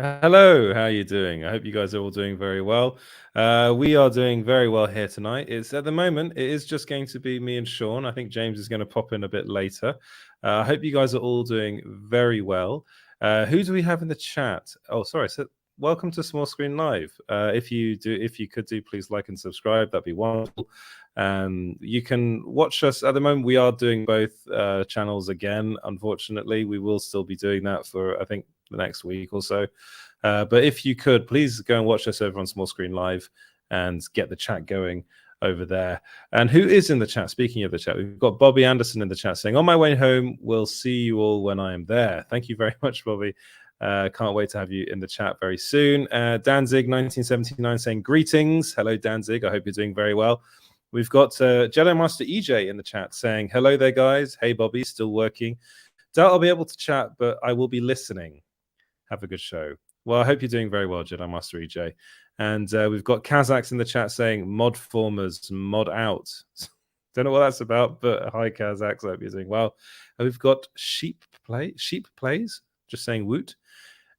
Hello, how are you doing? I hope you guys are all doing very well. We are doing very well here tonight. It's at the moment, it is just going to be me and Shaun. I think James is going to pop in a bit later. I hope you guys are all doing very well. Who do we have in the chat? Oh, sorry. So welcome to Small Screen Live. If you could do, please like and subscribe. That'd be wonderful. You can watch us at the moment. We are doing both channels again. Unfortunately, we will still be doing that for, I think, the next week or so. But if you could, please go and watch us over on Small Screen Live and get the chat going over there. And who is in the chat? Speaking of the chat, we've got Bobby Anderson in the chat saying, on my way home, we'll see you all when I am there. Thank you very much, Bobby. Can't wait to have you in the chat very soon. Danzig 1979 saying, greetings. Hello, Danzig. I hope you're doing very well. We've got Jedi Master EJ in the chat saying, hello there, guys. Hey, Bobby, still working. Doubt I'll be able to chat, but I will be listening. Have a good show. Well, I hope you're doing very well, Jedi Master EJ. And we've got Kazakhs in the chat saying, mod formers, mod out. Don't know what that's about, but hi, Kazakhs. I hope you're doing well. And we've got Sheep Plays, just saying woot.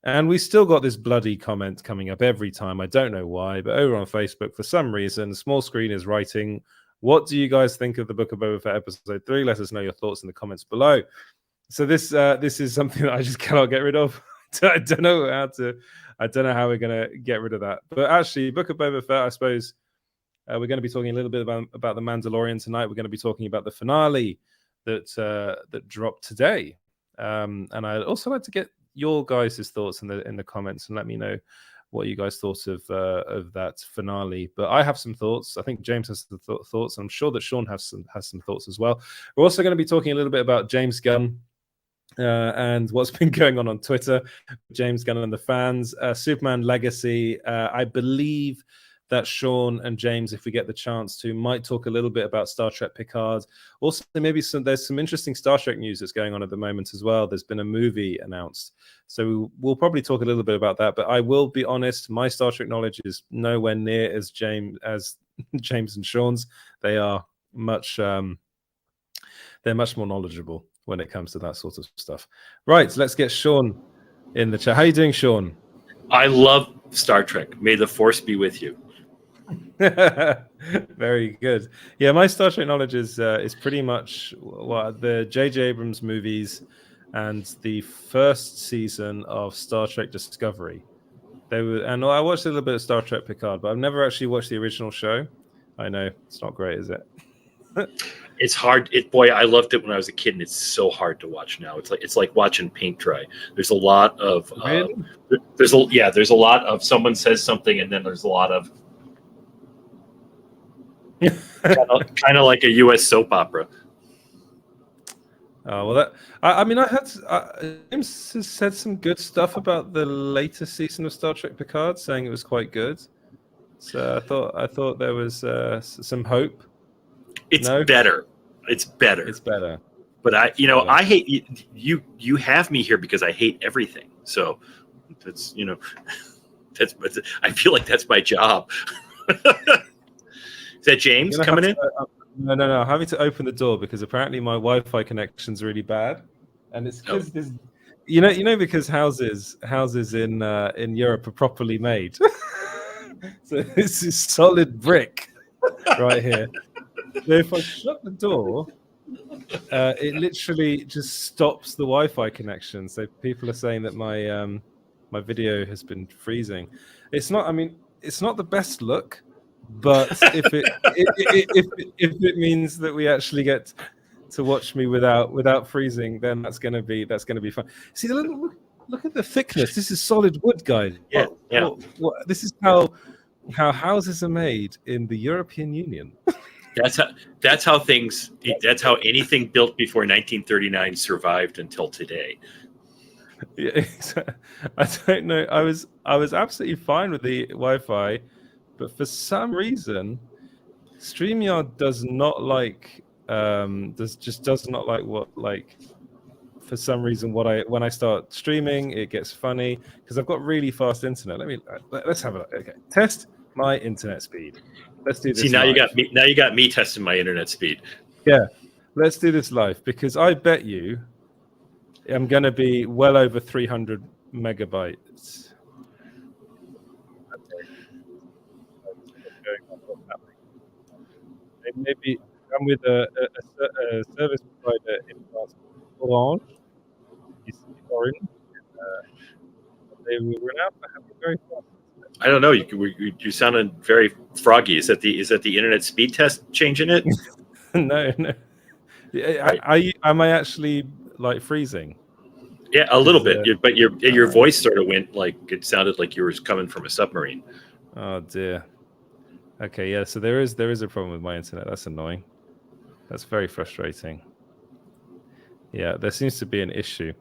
And we still got this bloody comment coming up every time. I don't know why, but over on Facebook, for some reason, Small Screen is writing, what do you guys think of the Book of Boba Fett episode 3? Let us know your thoughts in the comments below. So this is something that I just cannot get rid of. I don't know how we're going to get rid of that. But actually, Book of Boba Fett, I suppose we're going to be talking a little bit about the Mandalorian tonight. We're going to be talking about the finale that dropped today. And I'd also like to get your guys' thoughts in the comments and let me know what you guys thought of that finale. But I have some thoughts. I think James has the thoughts. I'm sure that Shaun has some thoughts as well. We're also going to be talking a little bit about James Gunn. And what's been going on Twitter, James Gunn and the fans, Superman Legacy. I believe that Shaun and James, if we get the chance to, might talk a little bit about Star Trek Picard. Also, maybe there's some interesting Star Trek news that's going on at the moment as well. There's been a movie announced, so we'll probably talk a little bit about that. But I will be honest, my Star Trek knowledge is nowhere near as James and Shaun's. They are much more knowledgeable when it comes to that sort of stuff. Right, let's get Shaun in the chat. How are you doing, Shaun? I love Star Trek. May the Force be with you. Very good. Yeah, my Star Trek knowledge is pretty much the J.J. Abrams movies and the first season of Star Trek Discovery. And I watched a little bit of Star Trek Picard, but I've never actually watched the original show. I know it's not great, is it? It's hard. Boy, I loved it when I was a kid, and it's so hard to watch now. It's like watching paint dry. There's a lot of really? There's a lot of someone says something, and then there's a lot of kind of like a U.S. soap opera. Oh well, I mean, James has said some good stuff about the latest season of Star Trek Picard, saying it was quite good. So I thought there was some hope. It's better. It's better. It's better. But I hate you. You have me here because I hate everything. So that's I feel like that's my job. Is that James coming in? No. I'm having to open the door because apparently my Wi-Fi connection's really bad, and it's because this. Because houses in Europe are properly made. So this is solid brick right here. So if I shut the door, it literally just stops the Wi-Fi connection. So people are saying that my video has been freezing. It's not the best look, but if it means that we actually get to watch me without freezing, then that's gonna be fun. See, look at the thickness. This is solid wood, guys. Yeah. This is how houses are made in the European Union. That's how anything built before 1939 survived until today. Yeah, I don't know. I was absolutely fine with the Wi-Fi, but for some reason, StreamYard does not like for some reason when I start streaming, it gets funny because I've got really fast internet. Let's have a look. Okay, test my internet speed. Let's do this. See, now live. you got me testing my internet speed. Yeah, let's do this live because I bet you I'm going to be well over 300 megabytes. maybe I'm with a service provider in France, Orange. You see Orange. They will run out for having very fast. I don't know. You sounded very froggy. Is that the internet speed test changing it? No. Right. Am I actually like freezing? Yeah, a little bit. But your voice sort of went like it sounded like you were coming from a submarine. Oh dear. Okay, yeah. So there is a problem with my internet. That's annoying. That's very frustrating. Yeah, there seems to be an issue.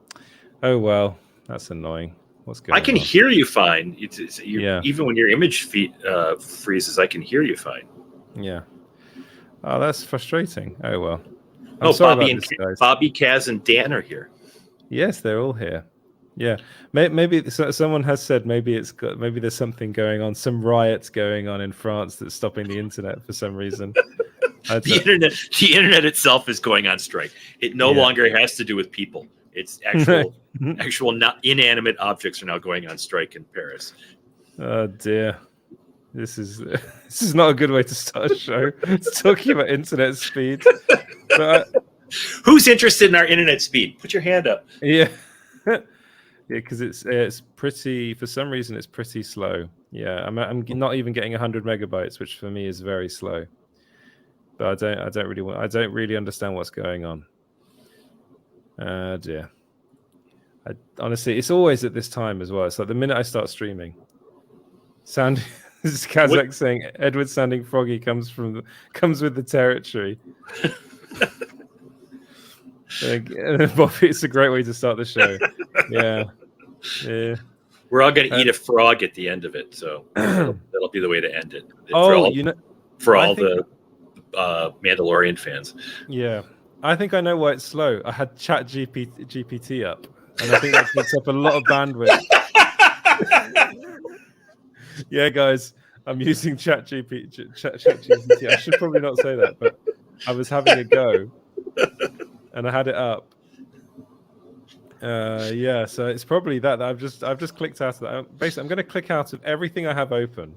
Oh well, that's annoying. What's going on? I can hear you fine. Even when your image feed freezes, I can hear you fine. Yeah. Oh, that's frustrating. Oh well. Bobby, Kaz, and Dan are here. Yes, they're all here. Yeah, maybe someone has said maybe there's something going on, some riots going on in France that's stopping the internet for some reason. The internet itself is going on strike. It no longer has to do with people. It's actual not inanimate objects are now going on strike in Paris. Oh dear. This is not a good way to start a show. It's talking about internet speed. Who's interested in our internet speed? Put your hand up. Yeah. Yeah, because it's pretty. For some reason, it's pretty slow. Yeah, I'm not even getting 100 megabytes, which for me is very slow. But I don't really understand what's going on. Dear. Honestly, it's always at this time as well. It's like the minute I start streaming. This is Kazakh saying Edward sounding froggy comes with the territory. Bobby, it's a great way to start the show. Yeah. We're all going to eat a frog at the end of it, so that'll be the way to end it. For all the Mandalorian fans. Yeah, I think I know why it's slow. I had Chat GPT up, and I think that takes up a lot of bandwidth. Yeah, guys, I'm using Chat GPT. I should probably not say that, but I was having a go, and I had it up. Yeah, so it's probably that I've just clicked out of that. Basically, I'm going to click out of everything I have open.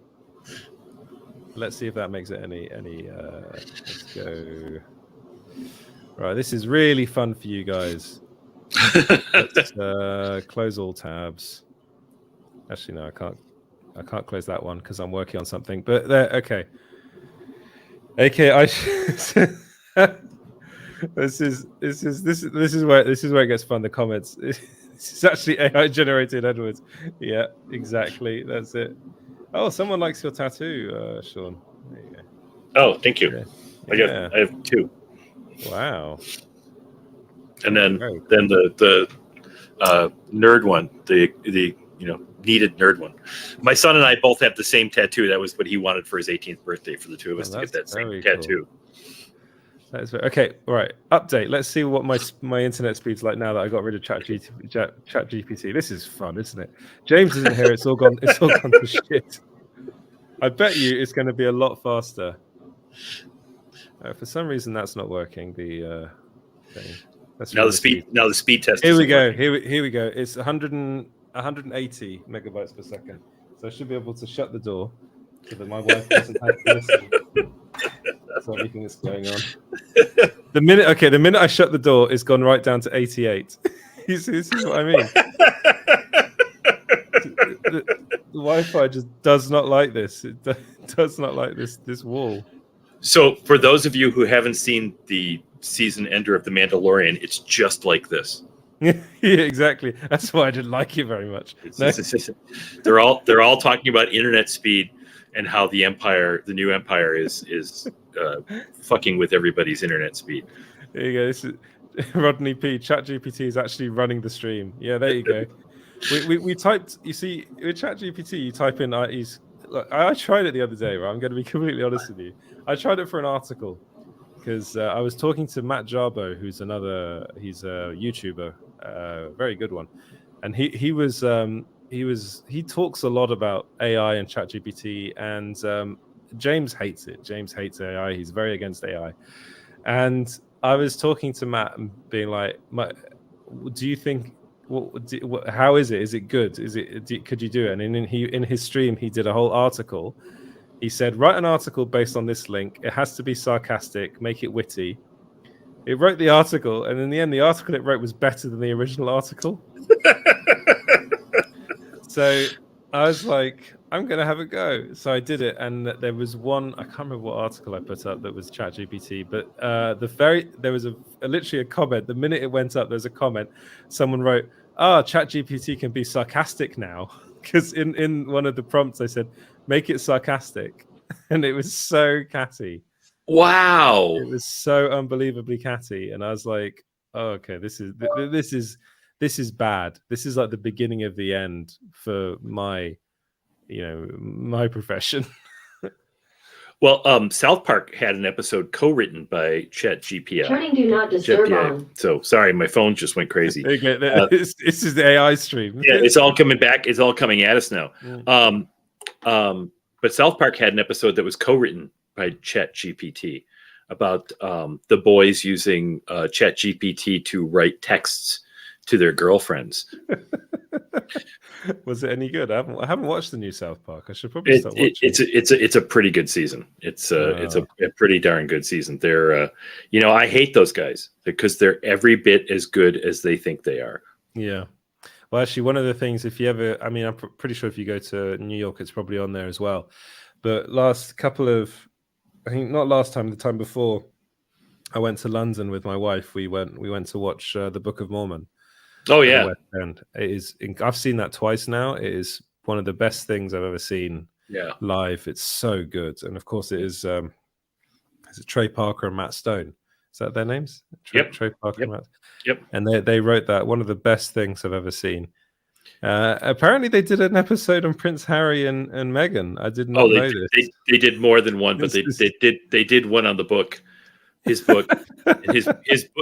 Let's see if that makes it any. Let's go. Right, this is really fun for you guys. Let's close all tabs. Actually, no, I can't close that one because I'm working on something. But there, okay. This is where it gets fun. The comments. This is actually AI generated, Edwards. Yeah, exactly. That's it. Oh, someone likes your tattoo, Shaun. There you go. Oh, thank you. Yeah. I have 2. Wow. And then the nerd one, the needed nerd one. My son and I both have the same tattoo. That was what he wanted for his 18th birthday for the two of us to get that same tattoo. Okay, all right. Update. Let's see what my internet speed's like now that I got rid of Chat GPT. This is fun, isn't it? James isn't here. It's all gone. It's all gone to shit. I bet you it's going to be a lot faster. For some reason, that's not working. The thing. Now the speed test. Here we go. Here we go. It's 180 megabytes per second. So I should be able to shut the door so that my wife doesn't have to listen. That's everything that's going on. The minute I shut the door, it's gone right down to 88. This is what I mean. The Wi-Fi just does not like this. It does not like this wall. So for those of you who haven't seen the season ender of The Mandalorian, it's just like this. Yeah, exactly. That's why I didn't like it very much. They're all talking about internet speed and how the new empire is fucking with everybody's internet speed. There you go. This is Rodney P. ChatGPT is actually running the stream. Yeah, there you go. we typed. You see, with ChatGPT, you type in. I tried it the other day. Right, I'm going to be completely honest with you. I tried it for an article because I was talking to Matt Jarbo, he's a YouTuber, very good one, and he talks a lot about AI and ChatGPT, and James hates it. James hates AI. He's very against AI, and I was talking to Matt and being like, "Do you think? How is it? Is it good? Could you do it?" And in his stream, he did a whole article He said, write an article based on this link. It has to be sarcastic, make it witty. It wrote the article, and in the end, the article it wrote was better than the original article. So I was like, I'm going to have a go. So I did it, and there was one, I can't remember what article I put up that was ChatGPT, but there was literally a comment. The minute it went up, there's a comment. Someone wrote, ChatGPT can be sarcastic now. Because in one of the prompts, I said, make it sarcastic. And it was so catty. Wow. It was so unbelievably catty. And I was like, oh, okay, this is bad. This is like the beginning of the end for my profession. Well, South Park had an episode co-written by ChatGPT. Turning do not disturb on. So sorry, my phone just went crazy. This is the AI stream. Yeah, it's all coming back. It's all coming at us now. But South Park had an episode that was co-written by ChatGPT about the boys using ChatGPT to write texts to their girlfriends. Was it any good? I haven't watched the new South Park. I should probably start watching. It's a pretty good season. It's a pretty darn good season. They're I hate those guys because they're every bit as good as they think they are. Yeah. Well, actually, one of the things, if you ever, I'm pretty sure if you go to New York, it's probably on there as well. But the time before, I went to London with my wife. We went to watch the Book of Mormon. Oh yeah, it is. I've seen that twice now. It is one of the best things I've ever seen. Yeah, live. It's so good, and of course, it is. Is it Trey Parker and Matt Stone? Is that their names? Trey Parker and Matt. Yep. And they wrote that, one of the best things I've ever seen. Apparently, they did an episode on Prince Harry and Meghan. I did not know this. They did more than one, but they did one on the book. His book,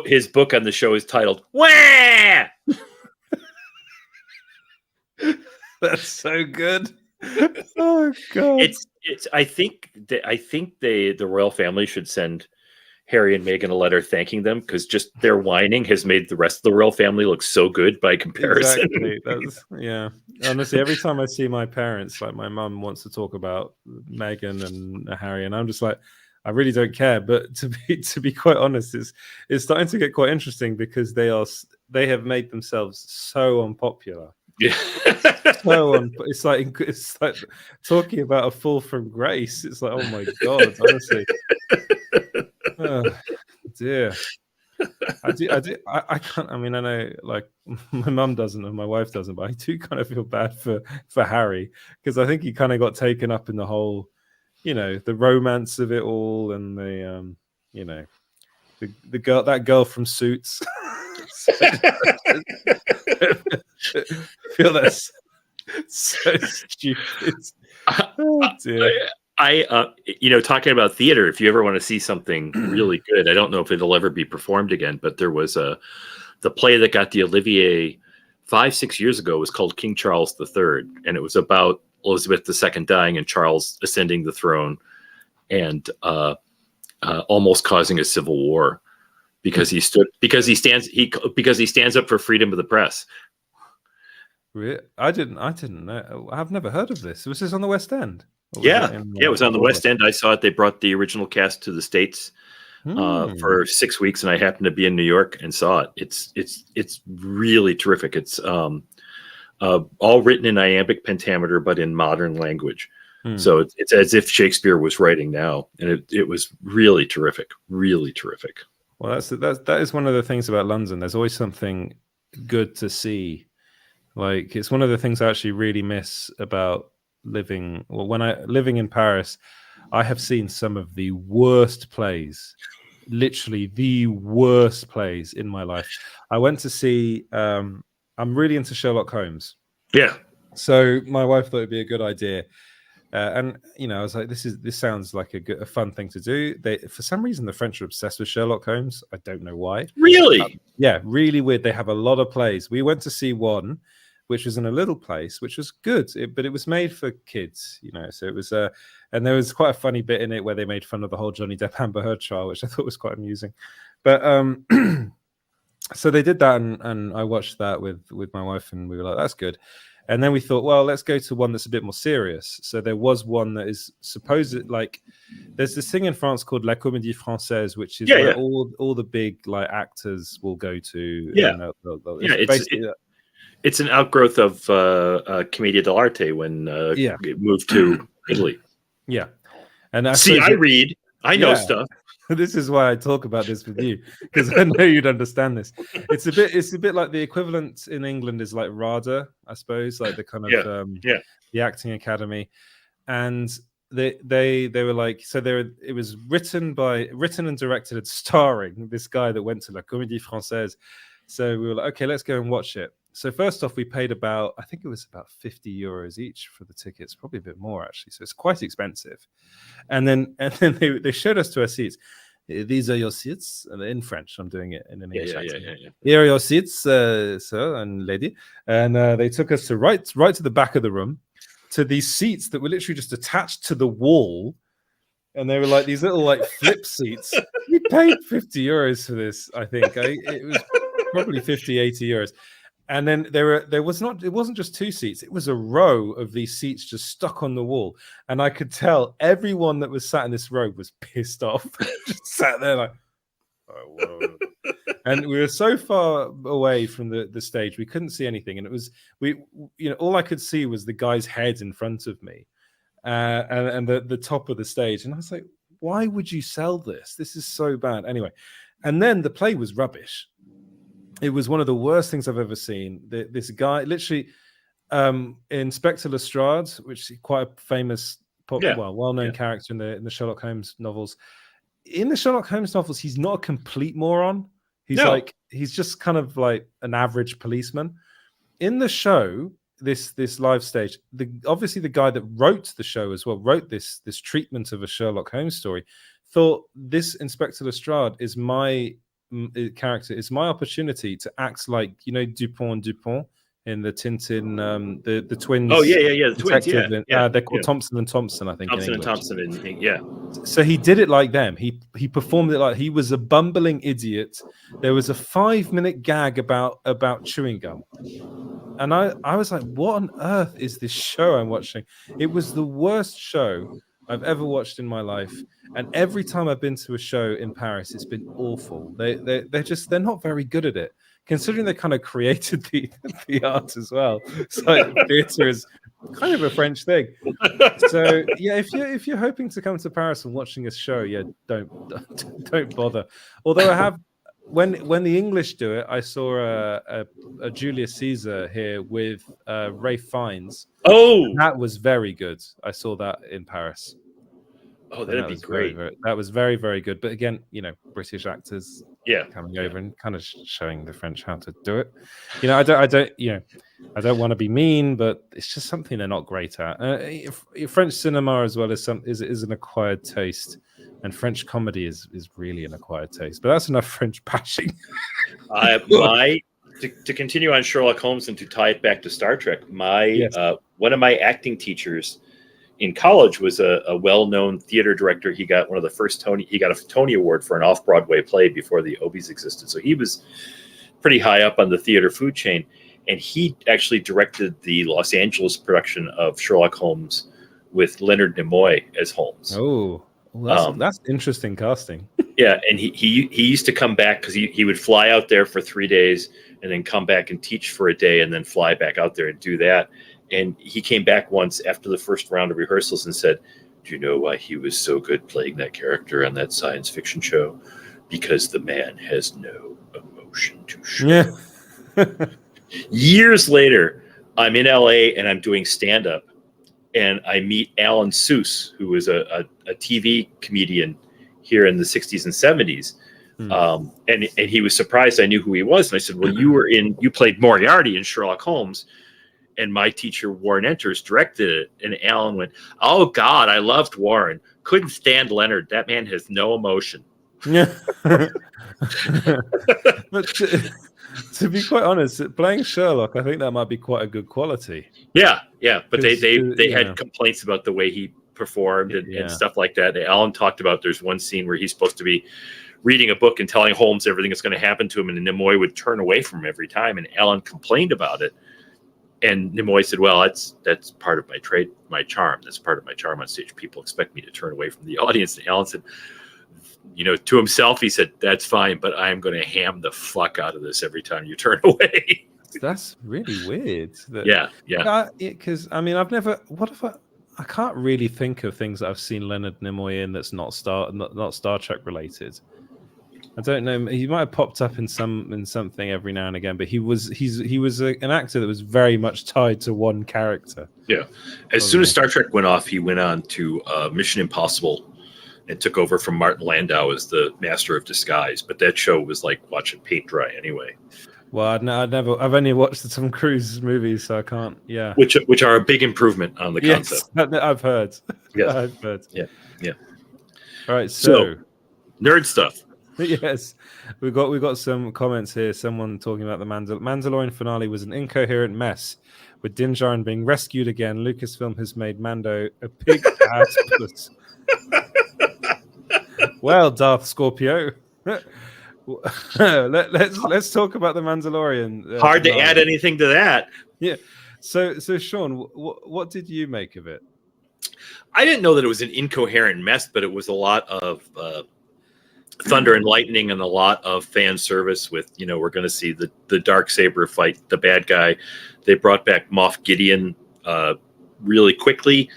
his book on the show is titled "Wah." That's so good. Oh god! It's. I think the royal family should send Harry and Meghan a letter thanking them because just their whining has made the rest of the royal family look so good by comparison. Exactly. Yeah. Honestly, every time I see my parents, like my mum wants to talk about Meghan and Harry, and I'm just like, I really don't care. But to be quite honest, it's starting to get quite interesting because they have made themselves so unpopular. Yeah. It's like talking about a fall from grace. It's like, oh my god, honestly. Oh, dear. I can't. I mean, I know, like my mum doesn't and my wife doesn't, but I do kind of feel bad for Harry because I think he kind of got taken up in the whole, the romance of it all and the that girl from Suits. I feel that's so stupid. Oh dear. Talking about theater, if you ever want to see something really good, I don't know if it'll ever be performed again, but there was the play that got the Olivier 5-6 years ago was called King Charles III, and it was about Elizabeth II dying and Charles ascending the throne and almost causing a civil war because he stands up for freedom of the press. I didn't know. I've never heard of this. Was this on the West End? It was on the West End. I saw it. They brought the original cast to the States for 6 weeks, and I happened to be in New York and saw it. It's really terrific. It's all written in iambic pentameter, but in modern language. So it's as if Shakespeare was writing now, and it was really terrific. Really terrific. Well, that is one of the things about London. There's always something good to see. Like, it's one of the things I actually really miss about living. Well, living in Paris, I have seen some of the worst plays, literally the worst plays in my life. I went to see, I'm really into Sherlock Holmes. Yeah. So my wife thought it'd be a good idea. And I was like, this sounds like a fun thing to do. For some reason, the French are obsessed with Sherlock Holmes. I don't know why. Really? Yeah, really weird. They have a lot of plays. We went to see one, which was in a little place, which was good, but it was made for kids, So it was, and there was quite a funny bit in it where they made fun of the whole Johnny Depp Amber Heard trial, which I thought was quite amusing. But so they did that, and I watched that with my wife, and we were like, that's good. And then we thought, well, let's go to one that's a bit more serious. So there was one that is supposed like there's this thing in France called La Comédie Française, which is where all the big like actors will go to. Yeah, it's it's an outgrowth of Commedia dell'arte when it moved to Italy. Yeah, and I know stuff. This is why I talk about this with you, because I know you'd understand this. It's a bit like the equivalent in England is like RADA, I suppose, like the kind of the acting academy, and they were like, so it was written and directed and starring this guy that went to La Comédie Française. So we were like, okay, let's go and watch it. So first off, we paid I think it was about 50 euros each for the tickets, probably a bit more actually. So it's quite expensive. And then they showed us to our seats. These are your seats in French. I'm doing it in an English accent. Here are your seats, sir and lady. And they took us to right to the back of the room, to these seats that were literally just attached to the wall. And they were like these little like flip seats. We paid 50 euros for this, I think. It was probably 50, 80 euros. And then it wasn't just two seats, it was a row of these seats just stuck on the wall. And I could tell everyone that was sat in this row was pissed off. Just sat there like, oh, whoa. And we were so far away from the stage, we couldn't see anything. And it was all I could see was the guy's head in front of me, and the top of the stage. And I was like, why would you sell this? This is so bad. Anyway, and then the play was rubbish. It was one of the worst things I've ever seen. This guy, literally, Inspector Lestrade, which is quite a famous, well-known character in the Sherlock Holmes novels. In the Sherlock Holmes novels, he's not a complete moron. He's just kind of like an average policeman. In the show, this live stage, obviously the guy that wrote the show as well, wrote this treatment of a Sherlock Holmes story, thought this Inspector Lestrade is my character, is my opportunity to act like Dupont in the Tintin, the twins. The twins. They're called Thompson and Thompson, I think. Thompson. So he did it like them. He performed it like he was a bumbling idiot. There was a 5-minute gag about chewing gum, and I was like, what on earth is this show I'm watching? It was the worst show I've ever watched in my life. And every time I've been to a show in Paris, it's been awful. They're not very good at it, considering they kind of created the art as well. So theatre is kind of a French thing. So yeah, if you're hoping to come to Paris and watching a show, don't bother. Although I have, when the English do it, I saw a Julius Caesar here with Ralph Fiennes. Oh, that was very good. I saw that in Paris. Oh, that'd be great. That was very, very good. But again, British actors coming over and kind of showing the French how to do it. I don't want to be mean, but it's just something they're not great at. French cinema as well is an acquired taste, and French comedy is really an acquired taste. But that's enough French bashing. To continue on Sherlock Holmes and to tie it back to Star Trek, one of my acting teachers in college was a well-known theater director. He got he got a Tony Award for an off-Broadway play before the Obies existed. So he was pretty high up on the theater food chain. And he actually directed the Los Angeles production of Sherlock Holmes with Leonard Nimoy as Holmes. Oh, that's interesting casting. Yeah, and he used to come back because he would fly out there for 3 days and then come back and teach for a day and then fly back out there and do that. And he came back once after the first round of rehearsals and said, do you know why he was so good playing that character on that science fiction show? Because the man has no emotion to show. Yeah. Years later, I'm in LA and I'm doing stand-up. And I meet Alan Seuss, who was a TV comedian here in the 60s and 70s. And he was surprised I knew who he was. And I said, well, you played Moriarty in Sherlock Holmes. And my teacher, Warren Enters, directed it. And Alan went, oh, God, I loved Warren. Couldn't stand Leonard. That man has no emotion. Yeah. But to be quite honest, playing Sherlock, I think that might be quite a good quality. Yeah. But they had complaints about the way he performed and stuff like that. Alan talked about there's one scene where he's supposed to be reading a book and telling Holmes everything that's going to happen to him. And Nimoy would turn away from him every time. And Alan complained about it. And Nimoy said, "Well, that's part of my charm. That's part of my charm on stage. People expect me to turn away from the audience." And Alan said, to himself, he said, "That's fine, but I'm going to ham the fuck out of this every time you turn away." That's really weird. Yeah. Because I've never. What if I can't really think of things that I've seen Leonard Nimoy in that's not Star Trek related. I don't know. He might have popped up in something every now and again, but he was an actor that was very much tied to one character. Yeah. As soon as Star Trek went off, he went on to Mission Impossible and took over from Martin Landau as the Master of Disguise. But that show was like watching paint dry anyway. Well, I've only watched the Tom Cruise movies, so I can't. Yeah, which are a big improvement on the concept. I've heard. Yeah, I've heard. Yeah. All right, so nerd stuff. Yes, we got some comments here. Someone talking about the Mandalorian finale was an incoherent mess, with Din Djarin being rescued again. Lucasfilm has made Mando a big ass puss. Well, Darth Scorpio. Let's talk about the Mandalorian. Hard to add anything to that. Yeah. So Shaun, what did you make of it? I didn't know that it was an incoherent mess, but it was a lot of thunder and lightning and a lot of fan service. With we're going to see the Darksaber fight the bad guy. They brought back Moff Gideon really quickly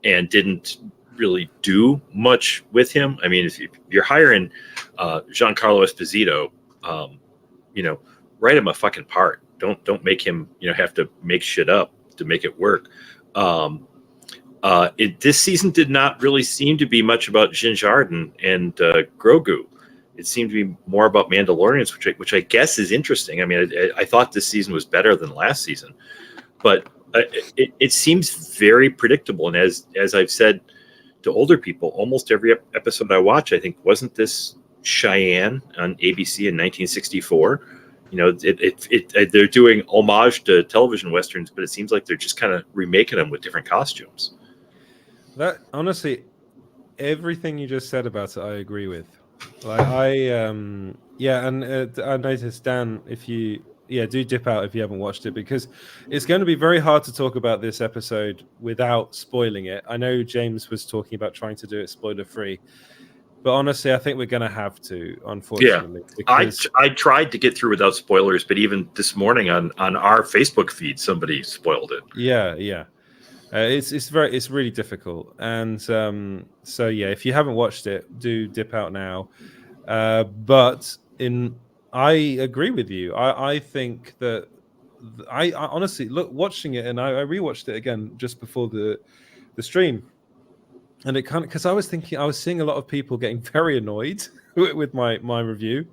and didn't really do much with him. I mean, if you're hiring Giancarlo Esposito, write him a fucking part. Don't make him have to make shit up to make it work. This season did not really seem to be much about Din Djarin and Grogu. It seemed to be more about Mandalorians, which I guess is interesting. I mean, I thought this season was better than last season, but it seems very predictable. And as I've said to older people, almost every episode I watch, I think, wasn't this Cheyenne on ABC in 1964? They're doing homage to television westerns, but it seems like they're just kind of remaking them with different costumes. That honestly, everything you just said about it, I agree with. Like I noticed, Dan, if you do dip out if you haven't watched it, because it's going to be very hard to talk about this episode without spoiling it. I know James was talking about trying to do it spoiler free, but honestly, I think we're going to have to, unfortunately. Yeah, I tried to get through without spoilers, but even this morning on our Facebook feed, somebody spoiled it. Yeah. It's really difficult, and so if you haven't watched it, do dip out now. But I agree with you. I think that I honestly watching it, and I rewatched it again just before the stream, and it kind of, because I was seeing a lot of people getting very annoyed with my review,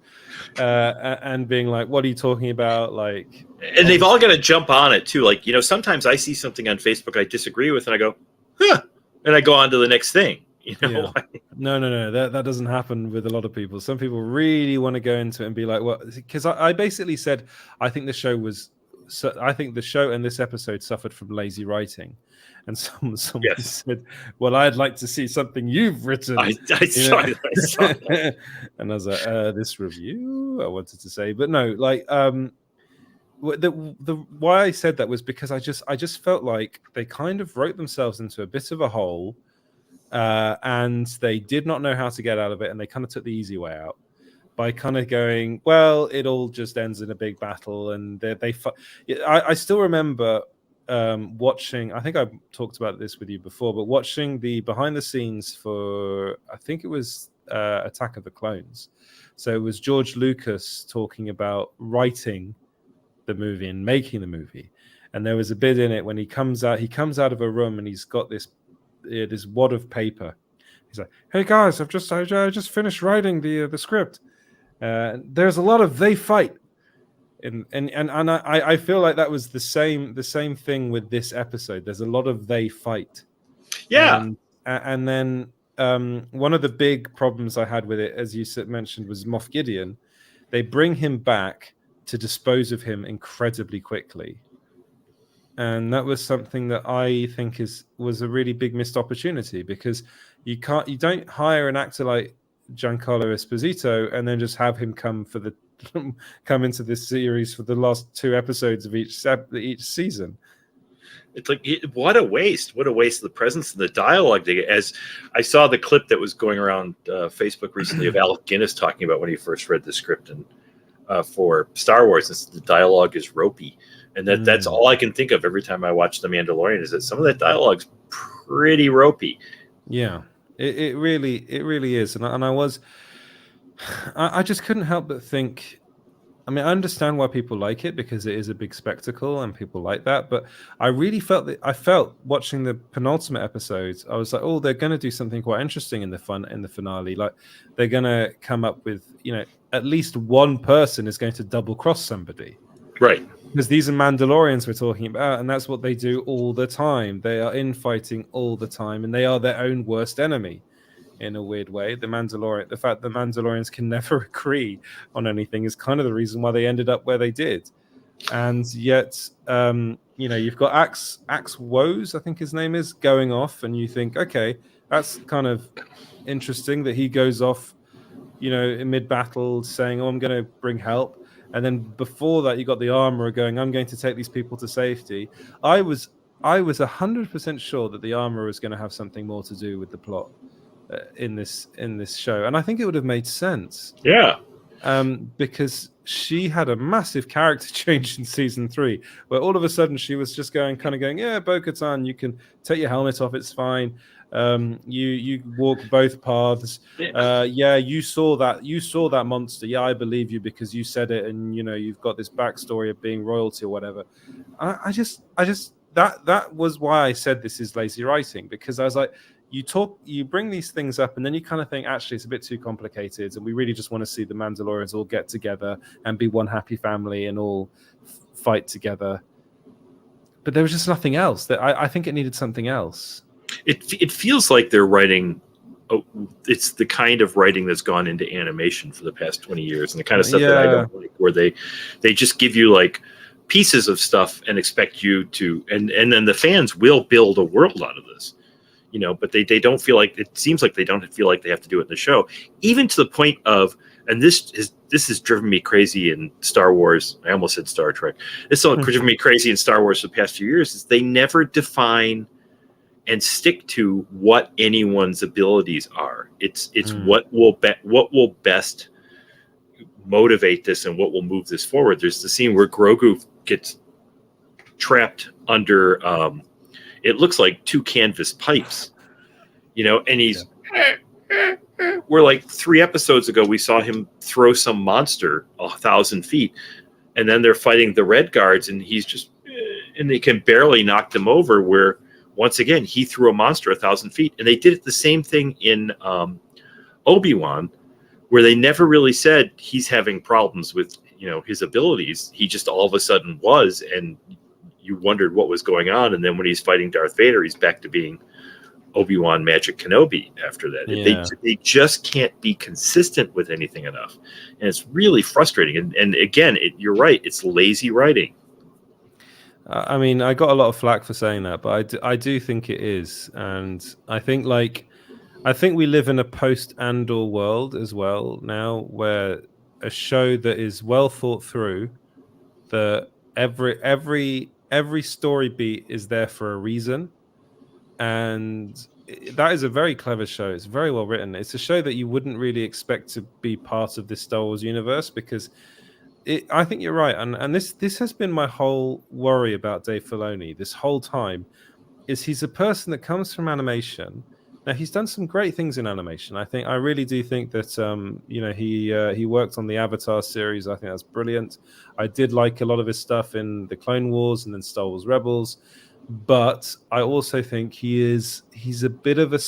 and being like, "What are you talking about?" Like, and they've all got to jump on it too. Like, sometimes I see something on Facebook I disagree with, and I go, "Huh," and I go on to the next thing. Yeah. No. That doesn't happen with a lot of people. Some people really want to go into it and be like, "Well," because I basically said I think the show and this episode suffered from lazy writing, and someone said, "Well, I'd like to see something you've written." I saw that. And I was like, "This review," I wanted to say, but no, like, the why I said that was because I just felt like they kind of wrote themselves into a bit of a hole. And they did not know how to get out of it, and they kind of took the easy way out by kind of going, well, it all just ends in a big battle, and I still remember watching, I think I talked about this with you before, but watching the behind the scenes for, I think it was Attack of the Clones. So it was George Lucas talking about writing the movie and making the movie, and there was a bit in it when he comes out of a room and he's got this wad of paper. He's like, "Hey guys, I just finished writing the script. There's a lot of they fight," and I feel like that was the same thing with this episode. There's a lot of they fight. Yeah, and then one of the big problems I had with it, as you mentioned, was Moff Gideon. They bring him back to dispose of him incredibly quickly. And that was something that I think was a really big missed opportunity, because you don't hire an actor like Giancarlo Esposito and then just have him come into this series for the last 2 episodes of each season. It's like, what a waste! What a waste of the presence and the dialogue. As I saw the clip that was going around Facebook recently of Alec Guinness talking about when he first read the script and for Star Wars, the dialogue is ropey, and that's all I can think of every time I watch The Mandalorian. Is that some of that dialogue's pretty ropey? Yeah, it really is, and I just couldn't help but think. I mean, I understand why people like it because it is a big spectacle and people like that. But I really felt watching the penultimate episodes, I was like, oh, they're going to do something quite interesting in the finale. Like they're going to come up with, at least one person is going to double cross somebody. Right. Because these are Mandalorians we're talking about, and that's what they do all the time. They are infighting all the time, and they are their own worst enemy. In a weird way, the fact the Mandalorians can never agree on anything is kind of the reason why they ended up where they did. And yet, you've got Axe Woes, I think his name is, going off, and you think, okay, that's kind of interesting that he goes off, in mid-battle saying, oh, I'm going to bring help. And then before that, you got the armorer going, I'm going to take these people to safety. I was 100% sure that the armorer was going to have something more to do with the plot. In this show, and I think it would have made sense. Yeah, because she had a massive character change in season 3, where all of a sudden she was just going, yeah, Bo-Katan, you can take your helmet off, it's fine. You walk both paths. Yeah, you saw that monster. Yeah, I believe you because you said it, and you've got this backstory of being royalty or whatever. I just that was why I said this is lazy writing, because I was like, you bring these things up, and then you kind of think, actually, it's a bit too complicated, and we really just want to see the Mandalorians all get together and be one happy family and all fight together. But there was just nothing else. That I think it needed something else. It feels like they're writing. It's the kind of writing that's gone into animation for the past 20 years, and the kind of stuff that I don't like, where they just give you like pieces of stuff and expect you to, and then the fans will build a world out of this. But they don't feel like, it seems like they don't feel like they have to do it in the show, even to the point of, and this has driven me crazy in Star Wars. I almost said Star Trek. This has driven me crazy in Star Wars for the past few years, is they never define and stick to what anyone's abilities are. It's what will best motivate this and what will move this forward. There's the scene where Grogu gets trapped under, it looks like 2 canvas pipes, and he's, we're like 3 episodes ago, we saw him throw some monster 1,000 feet, and then they're fighting the Red Guards, and he's just, and they can barely knock them over, where once again, he threw a monster 1,000 feet. And they did it the same thing in Obi-Wan, where they never really said he's having problems with, his abilities. He just all of a sudden was, and you wondered what was going on, and then when he's fighting Darth Vader, he's back to being Obi-Wan Magic Kenobi after that. Yeah. They just can't be consistent with anything enough, and it's really frustrating. And again, you're right, it's lazy writing. I mean, I got a lot of flack for saying that, but I do think it is, and I think we live in a post-Andor world as well now, where a show that is well thought through, that every story beat is there for a reason, and that is a very clever show. It's very well written. It's a show that you wouldn't really expect to be part of this Star Wars universe, because I think you're right, and this has been my whole worry about Dave Filoni this whole time, is he's a person that comes from animation. Now, he's done some great things in animation. I really do think that he worked on the Avatar series. I think that's brilliant. I did like a lot of his stuff in the Clone Wars and then Star Wars Rebels, but I also think he's a bit of a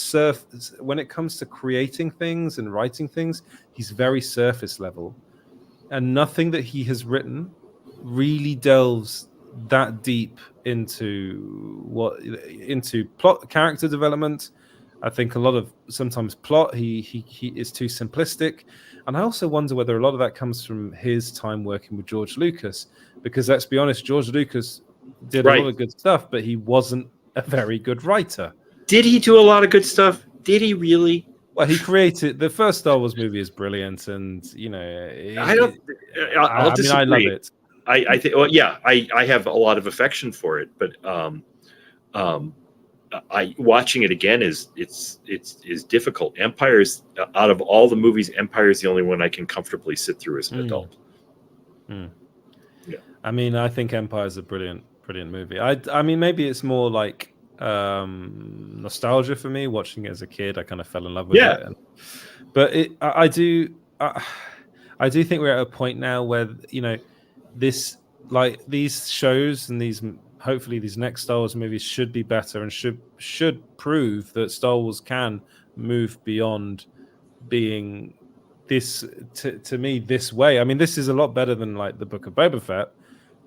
when it comes to creating things and writing things. He's very surface level, and nothing that he has written really delves that deep into plot, character development. I think a lot of sometimes plot he is too simplistic, and I also wonder whether a lot of that comes from his time working with George Lucas, because let's be honest, George Lucas did a lot of good stuff, but he wasn't a very good writer. Did he do a lot of good stuff? Did he really? Well, he created the first Star Wars movie is brilliant, and I love it. I think. Well, yeah, I have a lot of affection for it, but I watching it again is difficult. Empire's out of all the movies, Empire is the only one I can comfortably sit through as an adult. Yeah, I mean, I think Empire is a brilliant movie. I mean, maybe it's more like nostalgia for me. Watching it as a kid, I kind of fell in love with it. But I do think we're at a point now where this, like, these shows and hopefully these next Star Wars movies should be better and should prove that Star Wars can move beyond being this, to me, this way. I mean, this is a lot better than like the Book of Boba Fett,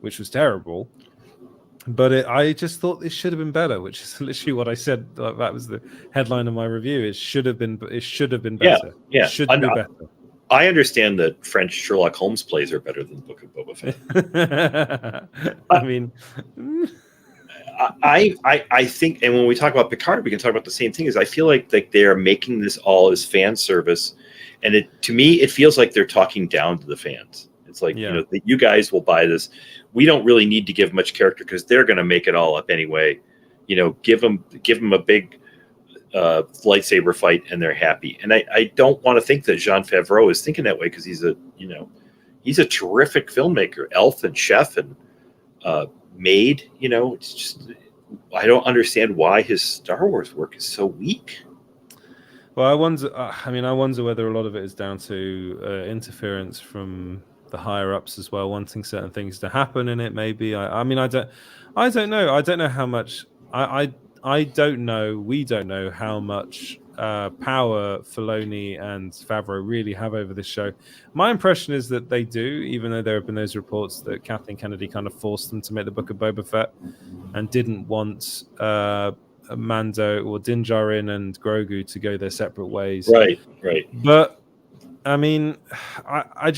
which was terrible. But I just thought this should have been better, which is literally what I said. Like, that was the headline of my review. It should have been better. Yeah. It should be better. I understand that French Sherlock Holmes plays are better than the Book of Boba Fett. I mean, I think, and when we talk about Picard, we can talk about the same thing. Is I feel like they are making this all as fan service, and to me, it feels like they're talking down to the fans. It's like, you guys will buy this. We don't really need to give much character because they're going to make it all up anyway. Give them a big lightsaber fight and they're happy. And I don't want to think that Jon Favreau is thinking that way, because he's a terrific filmmaker, elf and chef and maid. It's just, I don't understand why his Star Wars work is so weak. Well, I wonder whether a lot of it is down to interference from the higher ups as well, wanting certain things to happen in it. Maybe I don't know. I don't know how much. I don't know. We don't know how much power Filoni and Favreau really have over this show. My impression is that they do, even though there have been those reports that Kathleen Kennedy kind of forced them to make the Book of Boba Fett and didn't want Mando or Din Djarin and Grogu to go their separate ways. Right. But I mean, I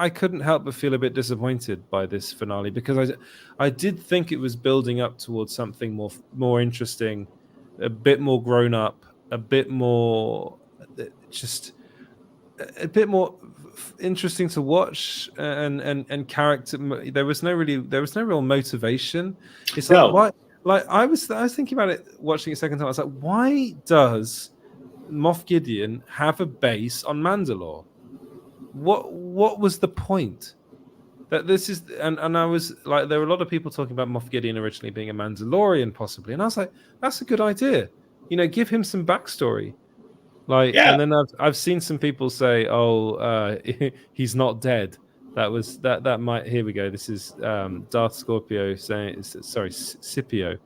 couldn't help but feel a bit disappointed by this finale, because I did think it was building up towards something more interesting, a bit more grown up, a bit more interesting to watch, and character. There was no real motivation. It's like, why? Like, I was thinking about it watching it a second time. I was like, why does Moff Gideon have a base on Mandalore? What was the point? That this is, and I was like, there were a lot of people talking about Moff Gideon originally being a Mandalorian, possibly, and I was like, that's a good idea. Give him some backstory. Like, and then I've seen some people say, he's not dead. That might. Here we go. This is Darth Scorpio saying, sorry, Scipio,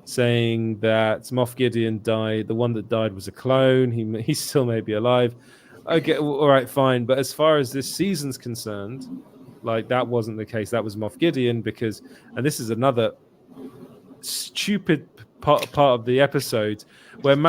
saying that Moff Gideon died. The one that died was a clone. He still may be alive. Okay, all right, fine. But as far as this season's concerned, like, that wasn't the case. That was Moff Gideon, because, and this is another stupid part of the episode where the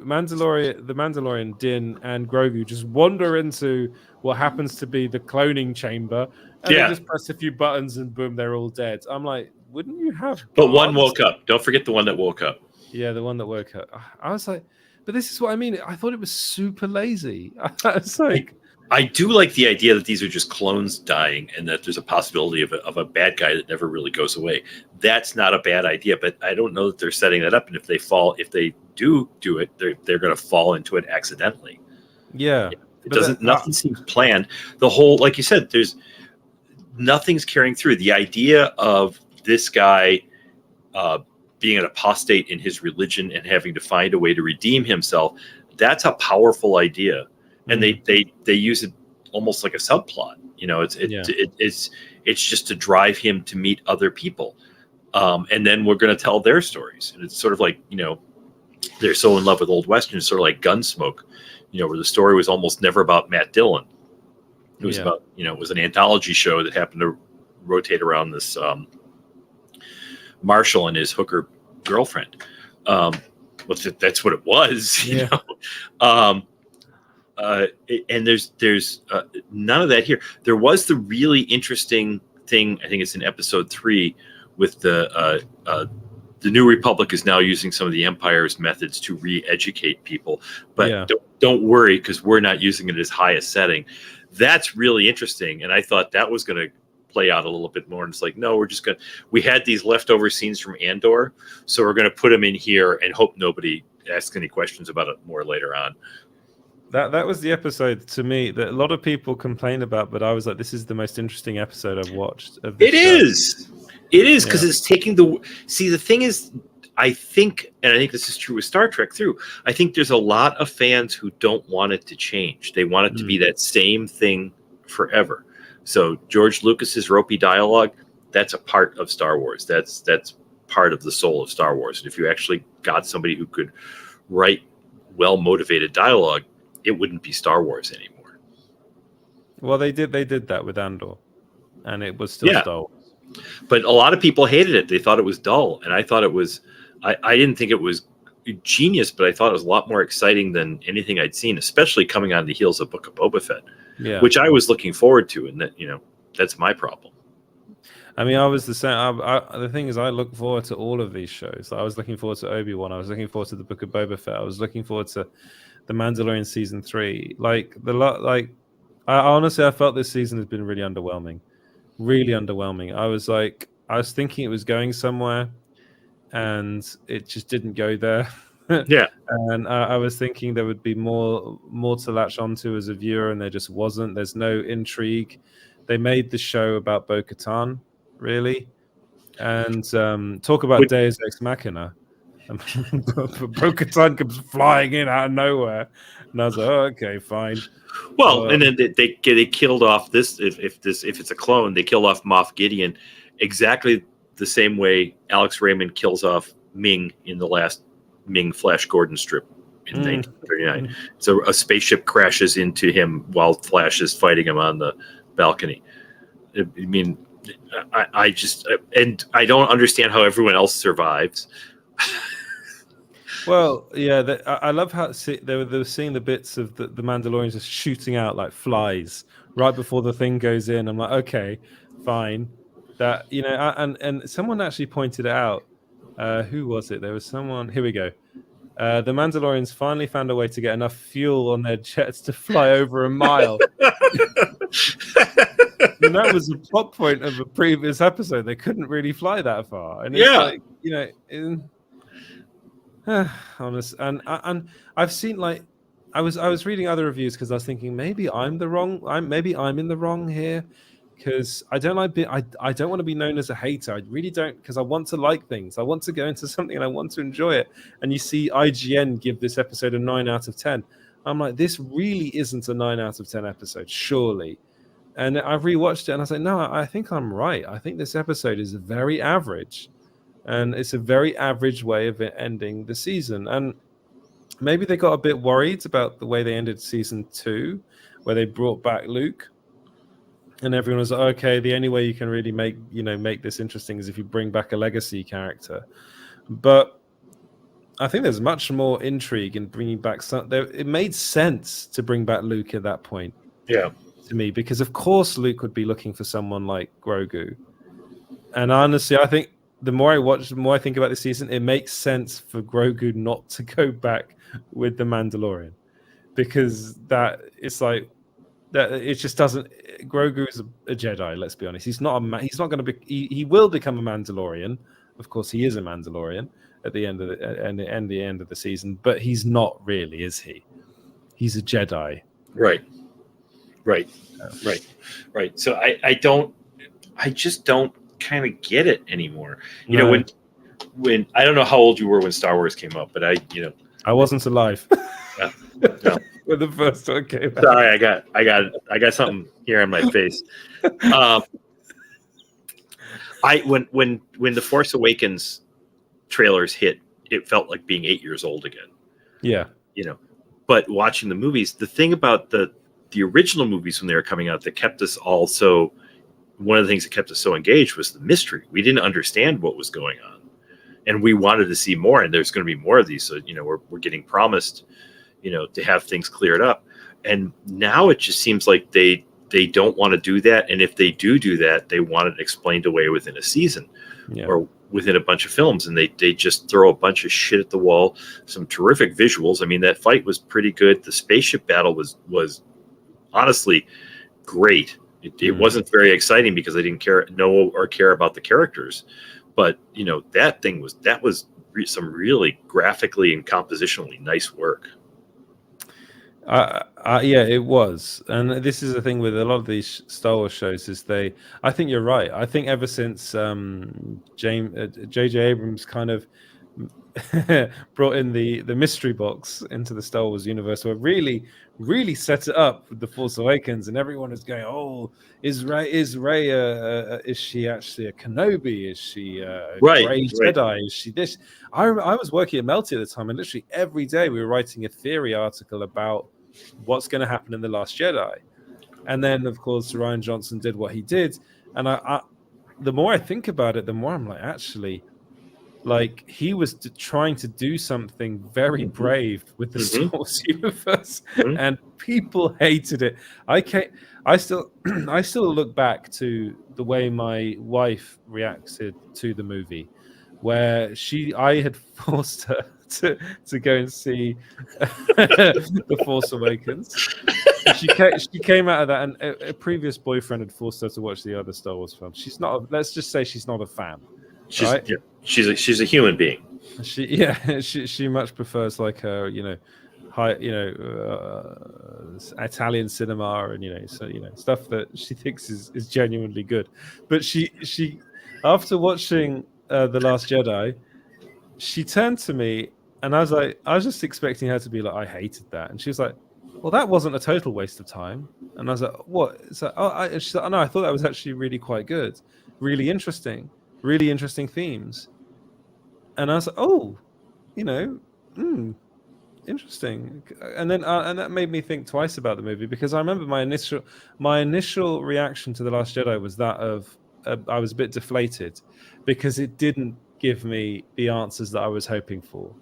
Mandalorian Din and Grogu just wander into what happens to be the cloning chamber, and they just press a few buttons and boom, they're all dead. I'm like, wouldn't you have? But one woke up. Don't forget the one that woke up. Yeah, the one that woke up. I was like, but this is what I mean. I thought it was super lazy. I was like, I do like the idea that these are just clones dying, and that there's a possibility of a bad guy that never really goes away. That's not a bad idea, but I don't know that they're setting that up. And if they do it, they're going to fall into it accidentally. Yeah, nothing seems planned. The whole, like you said, nothing's carrying through. The idea of this guy being an apostate in his religion and having to find a way to redeem himself, that's a powerful idea. And they use it almost like a subplot. It's just to drive him to meet other people, and then we're going to tell their stories. And it's sort of like, they're so in love with old westerns, sort of like Gunsmoke, where the story was almost never about Matt Dillon. It was about, it was an anthology show that happened to rotate around this Marshall and his hooker girlfriend. That's what it was. And there's none of that here. There was the really interesting thing, I think it's in episode 3, with the New Republic is now using some of the Empire's methods to re-educate people. But don't worry, because we're not using it as high a setting. That's really interesting, and I thought that was going to play out a little bit more. And it's like, no, we had these leftover scenes from Andor, so we're going to put them in here and hope nobody asks any questions about it more later on. That was the episode to me that a lot of people complained about, but I was like, this is the most interesting episode I've watched. It is because it's taking the thing is, I think this is true with Star Trek too. I think there's a lot of fans who don't want it to change. They want it to be that same thing forever. So George Lucas's ropey dialogue, that's a part of Star Wars. That's part of the soul of Star Wars. And if you actually got somebody who could write well-motivated dialogue, it wouldn't be Star Wars anymore. Well, they did that with Andor, and it was still Star Wars. But a lot of people hated it. They thought it was dull, and I thought it was. I didn't think it was genius, but I thought it was a lot more exciting than anything I'd seen, especially coming on the heels of Book of Boba Fett, which I was looking forward to, and that's my problem. I mean, I was the same. The thing is, I look forward to all of these shows. I was looking forward to Obi-Wan. I was looking forward to the Book of Boba Fett. I was looking forward to the Mandalorian season 3. I honestly, I felt this season has been really underwhelming. Really underwhelming. I was thinking it was going somewhere, and it just didn't go there. Yeah. And I was thinking there would be more to latch onto as a viewer, and there just wasn't. There's no intrigue. They made the show about Bo-Katan, really, and talk about Deus Ex Machina. Bo-Katan comes flying in out of nowhere, and I was like, "Oh, okay, fine." Well, and then they killed off this. If it's a clone, they killed off Moff Gideon exactly the same way Alex Raymond kills off Ming in the last Ming Flash Gordon strip in 1939. So a spaceship crashes into him while Flash is fighting him on the balcony. I mean, I just I don't understand how everyone else survives. Well, yeah, I love how they were seeing the bits of the Mandalorians just shooting out like flies right before the thing goes in. I'm like, okay, fine. That and someone actually pointed it out. Who was it? There was someone. Here we go. The Mandalorians finally found a way to get enough fuel on their jets to fly over a mile. And that was a plot point of a previous episode. They couldn't really fly that far, and it's honest. And I've seen I was reading other reviews because I was thinking maybe I'm in the wrong here, because I don't I don't want to be known as a hater. I really don't, because I want to like things. I want to go into something and I want to enjoy it. And you see IGN give this episode a 9 out of 10. I'm like, this really isn't a 9 out of 10 episode, surely. And I've rewatched it and I was like, no, I think I'm right. I think this episode is very average. And it's a very average way of it ending the season. And maybe they got a bit worried about the way they ended season 2, where they brought back Luke. And everyone was like, okay, the only way you can really make this interesting is if you bring back a legacy character. But I think there's much more intrigue in bringing back it made sense to bring back Luke at that point. Yeah. To me, because of course Luke would be looking for someone like Grogu. And honestly, I think the more I watch, the more I think about this season, it makes sense for Grogu not to go back with the Mandalorian, because that it's like that it just doesn't. Grogu is a Jedi. Let's be honest. He's not going to be. He will become a Mandalorian. Of course, he is a Mandalorian at the end of the end of the season. But he's not really, is he? He's a Jedi. Right. So I just don't kind of get it anymore. You know, when I don't know how old you were when Star Wars came up, but I wasn't alive. No. When the first one came out. Sorry, I got something here on my face. When the Force Awakens trailers hit, it felt like being 8 years old again. Yeah. But watching the movies, the thing about the original movies when they were coming out that kept us all so, one of the things that kept us so engaged was the mystery. We didn't understand what was going on, and we wanted to see more, and there's going to be more of these. So, we're getting promised, to have things cleared up. And now it just seems like they don't want to do that. And if they do that, they want it explained away within a season or within a bunch of films. And they just throw a bunch of shit at the wall, some terrific visuals. I mean, that fight was pretty good. The spaceship battle was honestly great. It wasn't very exciting because I didn't know or care about the characters. But that was some really graphically and compositionally nice work. Yeah, it was, and this is the thing with a lot of these Star Wars shows is I think you're right. I think ever since J.J. Abrams kind of brought in the mystery box into the Star Wars universe, where really set it up with the Force Awakens, and everyone is going, "Oh, is Rey is she actually a Kenobi? Is she a Grey Jedi? Is she this?" I was working at Melty at the time, and literally every day we were writing a theory article about what's going to happen in The Last Jedi. And then, of course, Rian Johnson did what he did. And the more I think about it, the more I'm like, actually, like, he was trying to do something very brave with the Star Wars universe, and people hated it. I still look back to the way my wife reacted to the movie, where I had forced her to go and see The Force Awakens. She came out of that, and a previous boyfriend had forced her to watch the other Star Wars films. She's not. Let's just say she's not a fan. Right? She's a human being. She much prefers like her Italian cinema and stuff that she thinks is genuinely good. But she after watching The Last Jedi, she turned to me and I was just expecting her to be like, I hated that, and she was like, well, that wasn't a total waste of time. And I was like, what? It's like, she's like, oh no, I thought that was actually really quite good, really interesting themes. And I was like, oh, interesting. And then and that made me think twice about the movie, because I remember my initial reaction to The Last Jedi was that of I was a bit deflated because it didn't give me the answers that I was hoping for.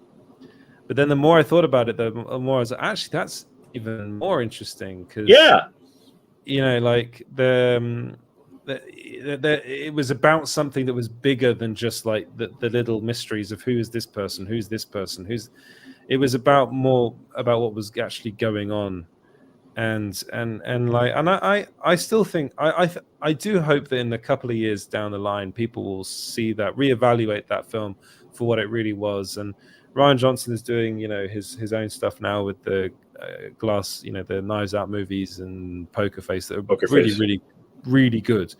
But then the more I thought about it, the more I was like, actually, that's even more interesting, because like it was about something that was bigger than just like the little mysteries of who is this person, it was about more about what was actually going on. And I still think I do hope that in a couple of years down the line, people will see that, reevaluate that film for what it really was. And Rian Johnson is doing his own stuff now with the Glass, the Knives Out movies and Poker Face that are really good,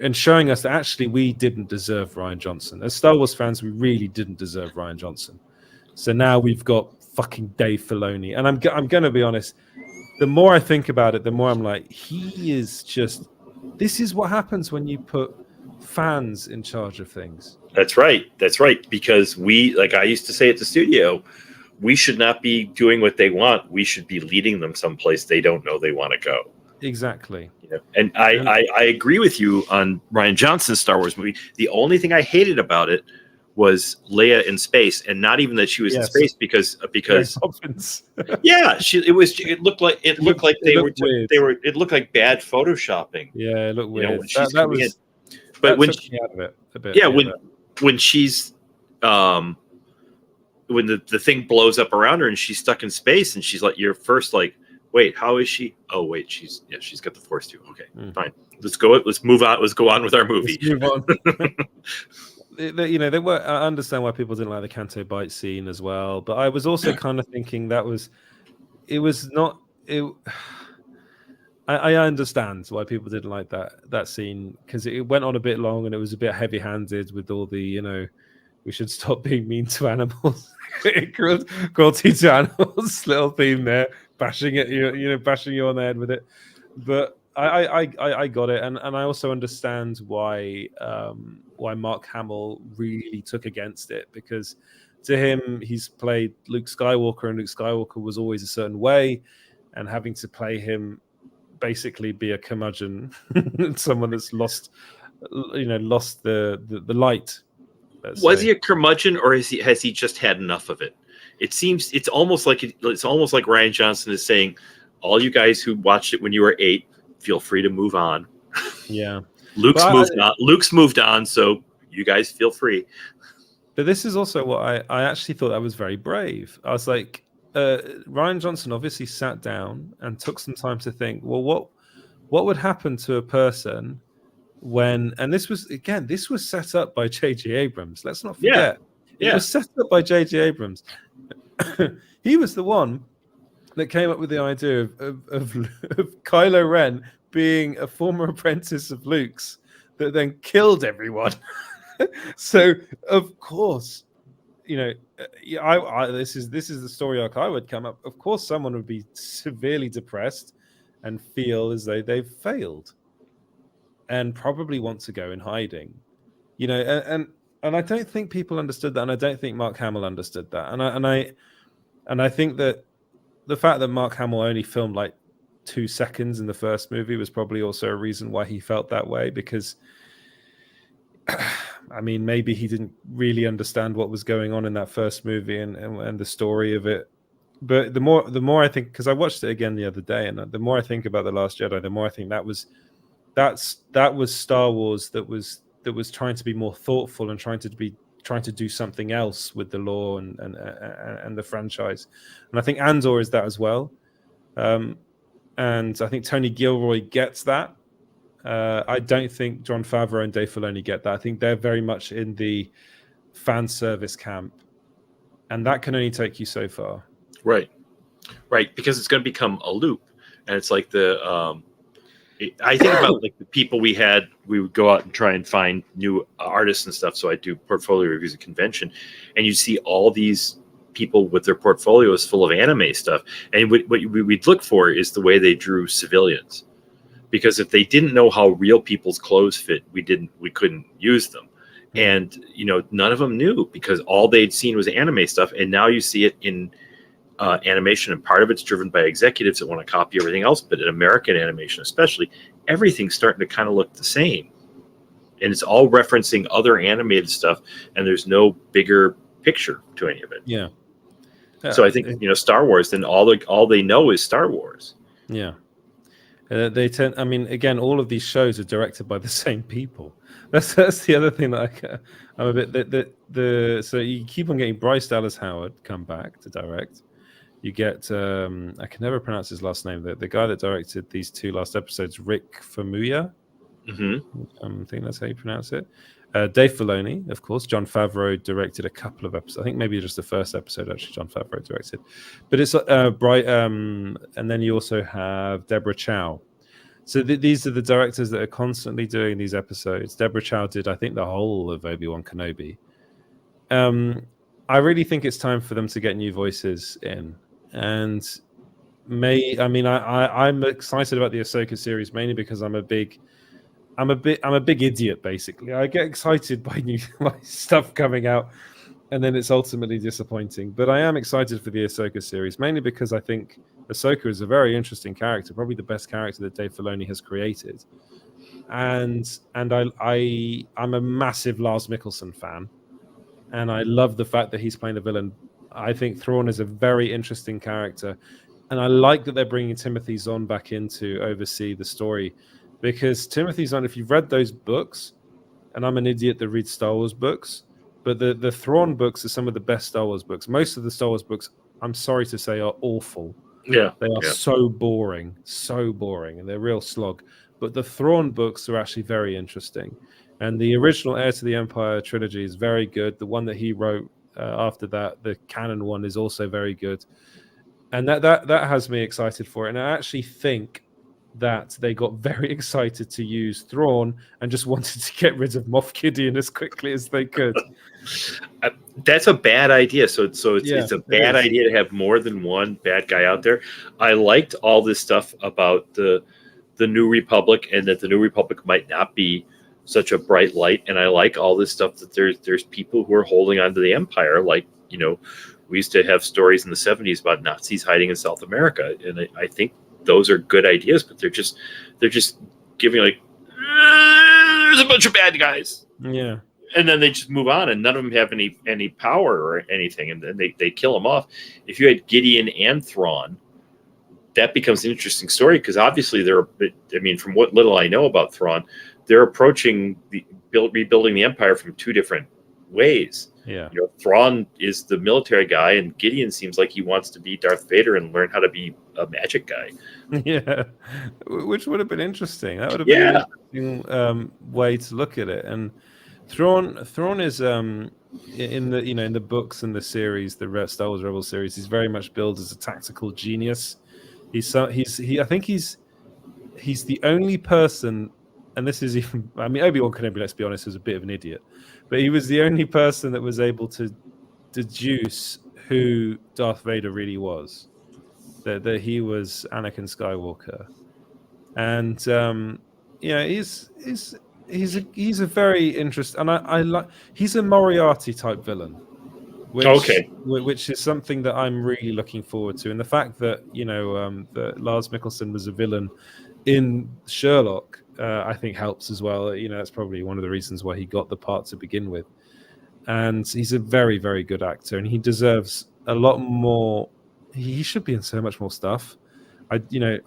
and showing us that actually we didn't deserve Rian Johnson. As Star Wars fans, we really didn't deserve Rian Johnson. So now we've got fucking Dave Filoni, and I'm gonna be honest. The more I think about it, the more I'm like, he is just. This is what happens when you put fans in charge of things. That's right. Because I used to say at the studio, we should not be doing what they want. We should be leading them someplace they don't know they want to go. Exactly. And I agree with you on Rian Johnson's Star Wars movie. The only thing I hated about it was Leia in space, and not even that she was in space because it looked like bad photoshopping. Yeah, it looked weird. When she's when the thing blows up around her and she's stuck in space, and she's like, you're first like, wait, how is she? Oh wait, she's got the Force too. Okay, fine. Let's move on. Let's go on with our movie. Let's move on. They were. I understand why people didn't like the Canto Bight scene as well, but I was also kind of thinking I understand why people didn't like that scene, because it went on a bit long and it was a bit heavy-handed with all the we should stop being mean to animals, cruelty to animals little theme there, bashing you on the head with it. But I got it, and I also understand why Mark Hamill really took against it, because to him, he's played Luke Skywalker, and Luke Skywalker was always a certain way, and having to play him basically be a curmudgeon, someone that's lost the light. Was he a curmudgeon, or has he just had enough of it? It seems it's almost like Rian Johnson is saying, all you guys who watched it when you were 8, feel free to move on. Yeah. Luke's moved on, so you guys feel free. But this is also what I actually thought that was very brave. I was like, Rian Johnson obviously sat down and took some time to think, well, what what would happen to a person when, and this was set up by J.J. Abrams. Let's not forget, it was set up by J.J. Abrams. He was the one that came up with the idea of Kylo Ren being a former apprentice of Luke's that then killed everyone. So of course, you know, this is the story arc I would come up. Of course, someone would be severely depressed and feel as though they've failed, and probably want to go in hiding. You know, and I don't think people understood that, and I don't think Mark Hamill understood that, and I think that the fact that Mark Hamill only filmed like 2 seconds in the first movie was probably also a reason why he felt that way, because I mean, maybe he didn't really understand what was going on in that first movie and the story of it. But the more I think, because I watched it again the other day, and the more I think about The Last Jedi, the more I think that was Star Wars that was trying to be more thoughtful and trying to do something else with the lore and the franchise. And I think Andor is that as well. And I think Tony Gilroy gets that. I don't think Jon Favreau and Dave Filoni get that. I think they're very much in the fan service camp, and that can only take you so far. Right, because it's going to become a loop, and it's like I think about like the people we would go out and try and find new artists and stuff. So I do portfolio reviews at convention, and you see all these people with their portfolios full of anime stuff, and what we'd look for is the way they drew civilians. Because if they didn't know how real people's clothes fit, we couldn't use them. And, you know, none of them knew, because all they'd seen was anime stuff. And now you see it in animation, and part of it's driven by executives that want to copy everything else. But in American animation, especially, everything's starting to kind of look the same. And it's all referencing other animated stuff, and there's no bigger picture to any of it. Yeah. So I think, you know, Star Wars, then all they know is Star Wars. Yeah. They tend. I mean, again, all of these shows are directed by the same people. That's the other thing that I'm a bit. So you keep on getting Bryce Dallas Howard come back to direct. You get I can never pronounce his last name. The guy that directed these 2 last episodes, Rick Famuyiwa. Mm-hmm. I think that's how you pronounce it. Dave Filoni, of course. Jon Favreau directed a couple of episodes. I think maybe just the first episode actually Jon Favreau directed. But it's bright. And then you also have Deborah Chow. So these are the directors that are constantly doing these episodes. Deborah Chow did, I think, the whole of Obi-Wan Kenobi. I really think it's time for them to get new voices in. And I'm excited about the Ahsoka series mainly because I'm a big idiot, basically. I get excited by new stuff coming out, and then it's ultimately disappointing. But I am excited for the Ahsoka series, mainly because I think Ahsoka is a very interesting character, probably the best character that Dave Filoni has created. And I'm a massive Lars Mikkelsen fan, and I love the fact that he's playing the villain. I think Thrawn is a very interesting character, and I like that they're bringing Timothy Zahn back in to oversee the story. Because Timothy Zahn, if you've read those books, and I'm an idiot that reads Star Wars books, but the Thrawn books are some of the best Star Wars books. Most of the Star Wars books, I'm sorry to say, are awful. Yeah. They are so boring, and they're real slog. But the Thrawn books are actually very interesting. And the original Heir to the Empire trilogy is very good. The one that he wrote after that, the canon one, is also very good. And that has me excited for it. And I actually think that they got very excited to use Thrawn and just wanted to get rid of Moff Gideon as quickly as they could. That's a bad idea. So it's a bad idea to have more than one bad guy out there. I liked all this stuff about the New Republic, and that the New Republic might not be such a bright light. And I like all this stuff that there's people who are holding on to the Empire. Like, you know, we used to have stories in the 70s about Nazis hiding in South America, and I think those are good ideas, but they're just giving like there's a bunch of bad guys, and then they just move on, and none of them have any power or anything, and then they kill them off. If you had Gideon and Thrawn, that becomes an interesting story, because obviously from what little I know about Thrawn, they're approaching rebuilding the Empire from 2 different ways. Yeah. You know, Thrawn is the military guy, and Gideon seems like he wants to be Darth Vader and learn how to be a magic guy. Yeah, which would have been interesting. That would have been Yeah. an interesting way to look at it. And Thrawn is in the in the books and the series, the Star Wars Rebels series, he's very much billed as a tactical genius. I think he's the only person, and this is even, I mean, Obi-Wan Kenobi, let's be honest, was a bit of an idiot, but he was the only person that was able to deduce who Darth Vader really was, that he was Anakin Skywalker. And he's a very interesting, and I like, he's a Moriarty type villain, which is something that I'm really looking forward to. And the fact that that Lars Mikkelsen was a villain in Sherlock, I think helps as well. You know, that's probably one of the reasons why he got the part to begin with. And he's a very, very good actor, and he deserves a lot more. He should be in so much more stuff. I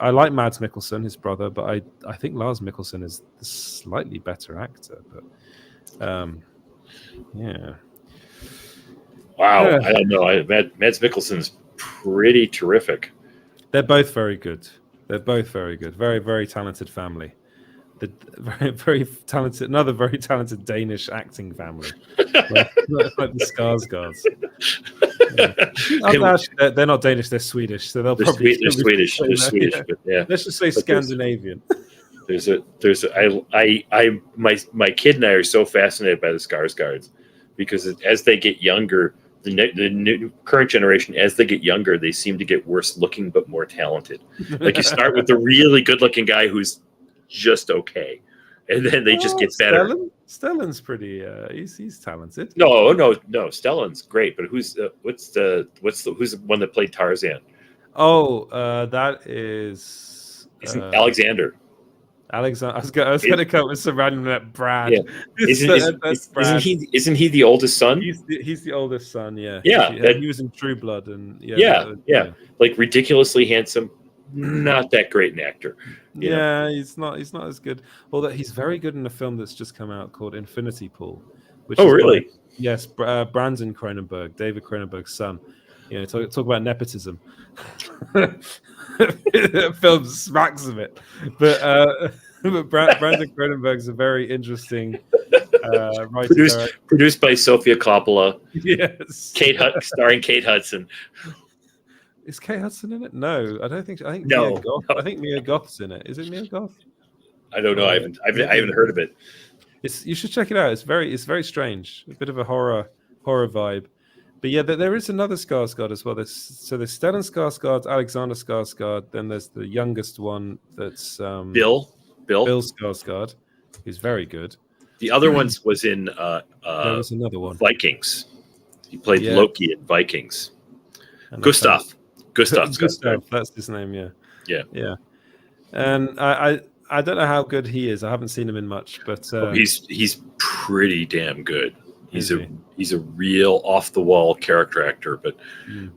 like Mads Mikkelsen, his brother, but I think Lars Mikkelsen is the slightly better actor. But yeah. Wow, I don't know. Mads Mikkelsen's pretty terrific. They're both very good. Very, very talented family. The very, very talented, another very talented Danish acting family, like the Skarsgårds. Yeah. They're not Danish; they're Swedish, so they're Swedish. They're Swedish, yeah. But yeah. Let's just say Scandinavian. My kid and I are so fascinated by the Skarsgårds because as they get younger, the new current generation, as they get younger, they seem to get worse looking but more talented. Like you start with the really good looking guy who's just okay, and then they just get better. Stellan's pretty he's talented. No, Stellan's great, but who's the one that played Tarzan? That is Alexander. I was going to come with some random Brad. Yeah. Isn't he the oldest son? He's the oldest son. Yeah. Yeah. He was in True Blood, and yeah. Like ridiculously handsome. Not that great an actor. Yeah, he's not as good. Although he's very good in a film that's just come out called Infinity Pool. Which really? Yes, Brandon Cronenberg, David Cronenberg's son. You know, talk about nepotism. Film smacks of it, but Brandon Cronenberg's a very interesting writer. Produced by Sofia Coppola. Yes, starring Kate Hudson. Is Kate Hudson in it? No, I don't think. I think no. Mia Goth. I think Mia Goth's in it. Is it Mia Goth? I don't know. I haven't heard of it. You should check it out. It's very strange. A bit of a horror vibe. But yeah, there is another Skarsgård as well. There's Stellan Skarsgård, Alexander Skarsgård. Then there's the youngest one that's Bill Skarsgård, who's very good. The other one was in there was another one, Vikings. He played Loki in Vikings. And Gustav, that's his name. Yeah. And I don't know how good he is. I haven't seen him in much, but he's pretty damn good. He's a real off the wall character actor, but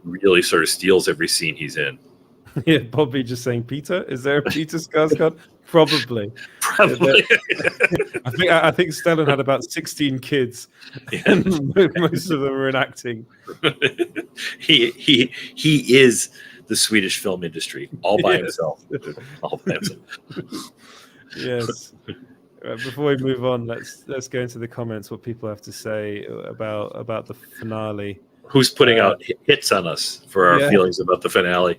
really sort of steals every scene he's in. Yeah, Bobby just saying, Peter, is there a Peter Skarsgård? Probably. I think Stellan had about 16 kids, and most of them were in acting. He is the Swedish film industry all by himself. Yes. Before we move on, let's go into the comments. What people have to say about the finale. Who's putting out hits on us for our feelings about the finale?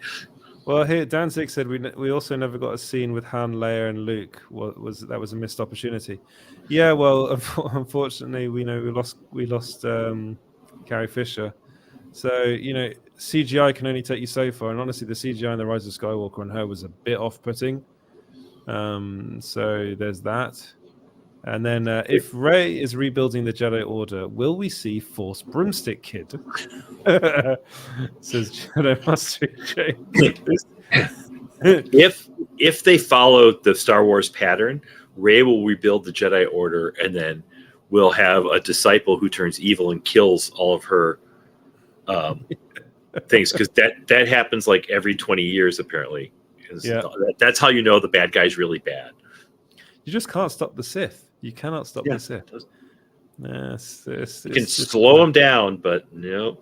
Well, here Danzig said we also never got a scene with Han, Leia, and Luke. That was a missed opportunity. Yeah, well, unfortunately, we lost Carrie Fisher. So CGI can only take you so far, and honestly, the CGI in The Rise of Skywalker on her was a bit off-putting. So there's that. And then if Rey is rebuilding the Jedi Order, will we see Force Broomstick Kid? Says Jedi Master James. If they follow the Star Wars pattern, Rey will rebuild the Jedi Order, and then we'll have a disciple who turns evil and kills all of her things, because that happens like every 20 years apparently. That's how you know the bad guy's really bad. You just can't stop the Sith. You cannot stop the Sith. Yes, You can slow him down, but no.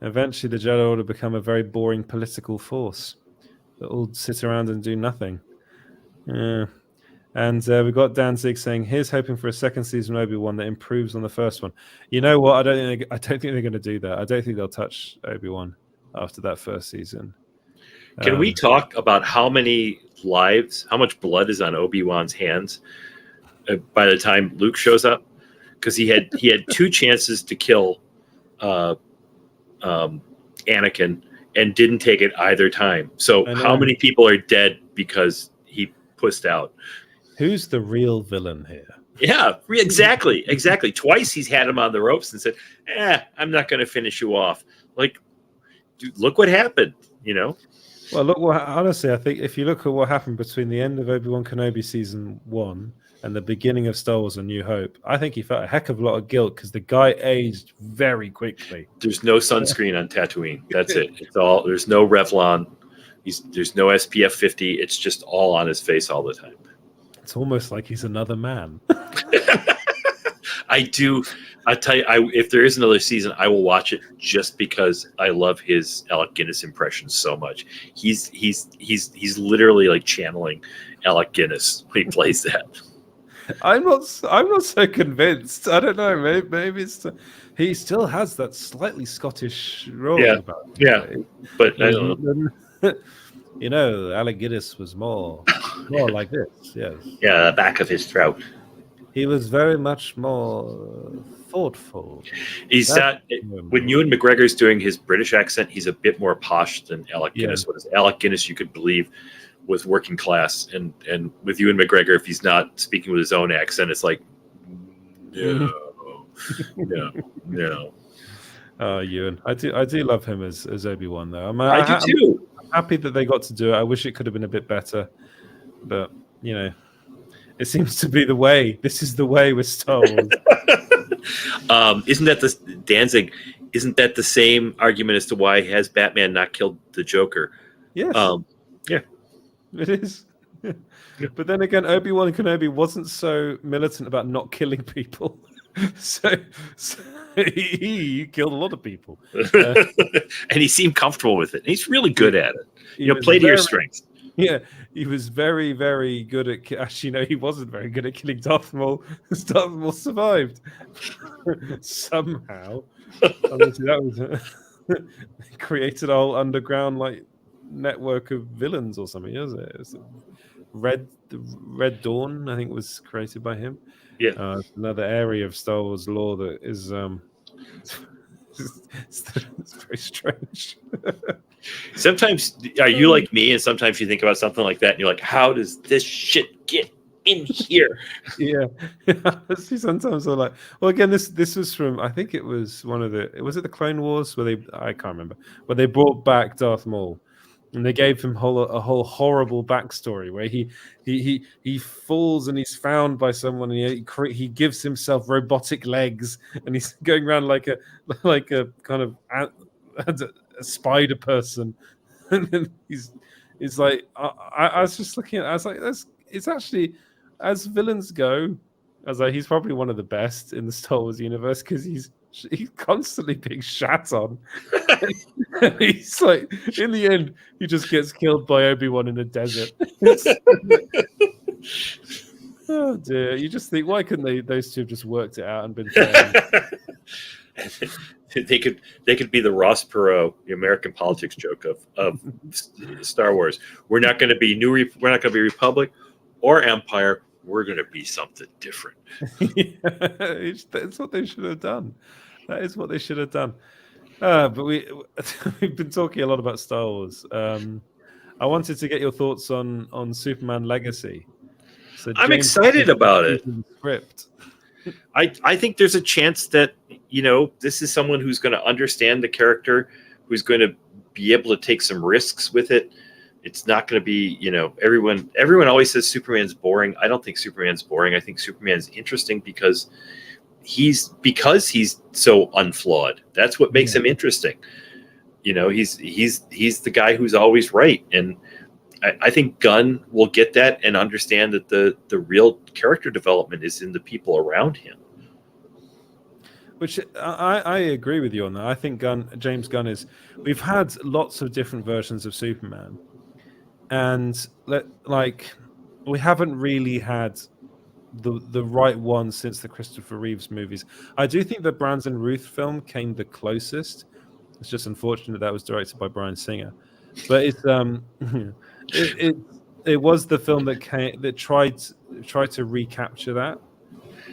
Eventually, the Jedi Order become a very boring political force that all sit around and do nothing. Yeah. And we got Danzig saying, "Here's hoping for a second season of Obi-Wan that improves on the first one." You know what? I don't think they're going to do that. I don't think they'll touch Obi-Wan after that first season. Can we talk about how many lives, how much blood is on Obi-Wan's hands by the time Luke shows up? Because he had 2 chances to kill Anakin and didn't take it either time. So how many people are dead because he pussed out? Who's the real villain here? Yeah, exactly. Twice he's had him on the ropes and said, I'm not going to finish you off. Like, dude, look what happened, you know? Well, look, honestly, I think if you look at what happened between the end of Obi-Wan Kenobi Season 1 and the beginning of Star Wars A New Hope, I think he felt a heck of a lot of guilt because the guy aged very quickly. There's no sunscreen on Tatooine. That's it. It's all. There's no Revlon. There's no SPF 50. It's just all on his face all the time. It's almost like he's another man. I tell you, if there is another season, I will watch it just because I love his Alec Guinness impression so much. He's literally like channeling Alec Guinness when he plays that. I'm not so convinced. I don't know. Maybe it's he still has that slightly Scottish role. But I don't know. You know, Alec Guinness was more like this. Yes. Yeah, the back of his throat. He was very much more thoughtful. He's not. When Ewan McGregor's doing his British accent, he's a bit more posh than Alec Guinness was. Alec Guinness, you could believe, was working class, and with Ewan McGregor, if he's not speaking with his own accent, it's like, no. Oh, Ewan, I do love him as Obi-Wan though. I do too. I'm happy that they got to do it. I wish it could have been a bit better, but you know, it seems to be the way. This is the way with Star Wars. Isn't that Danzig? Isn't that the same argument as to why has Batman not killed the Joker? Yes. Yeah. It is. But then again, Obi-Wan Kenobi wasn't so militant about not killing people. so he killed a lot of people. And he seemed comfortable with it. He's really good at it. Play to your strengths. Yeah, he was very, very good at... Actually, no, he wasn't very good at killing Darth Maul. Darth Maul survived. Somehow. Obviously, that was... created a whole underground, network of villains or something, isn't it? It was Red Dawn, I think, was created by him. Yeah. Another area of Star Wars lore that is... it's very strange. Sometimes are you like me, and sometimes you think about something like that and you're like, how does this shit get in here? Yeah. Sometimes I'm like, well, again, this was from, I think it was was it the Clone Wars where I can't remember, where they brought back Darth Maul and they gave him a whole horrible backstory where he falls and he's found by someone and he gives himself robotic legs and he's going around like a kind of a spider person, and then he's like, I was just looking at it, I was like, it's actually, as villains go, I was like, he's probably one of the best in the Star Wars universe because he's constantly being shat on. And he's like, in the end, he just gets killed by Obi-Wan in a desert. Oh dear! You just think, why couldn't those two have just worked it out and been fair? They could be the Ross Perot, the American politics joke of Star Wars. We're not going to be we're not going to be Republic or Empire. We're going to be something different. That's what they should have done. That is what they should have done. But we've been talking a lot about Star Wars. I wanted to get your thoughts on Superman Legacy. So I'm excited about it. Script. I think there's a chance that, this is someone who's going to understand the character, who's going to be able to take some risks with it. It's not going to be, everyone always says Superman's boring. I don't think Superman's boring. I think Superman's interesting because he's so unflawed. That's what makes him interesting. He's the guy who's always right. And I think Gunn will get that and understand that the real character development is in the people around him. Which I agree with you on that. I think James Gunn is. We've had lots of different versions of Superman, and we haven't really had the right one since the Christopher Reeves movies. I do think the Brandon Routh film came the closest. It's just unfortunate that was directed by Bryan Singer, but it's it was the film that tried to recapture that.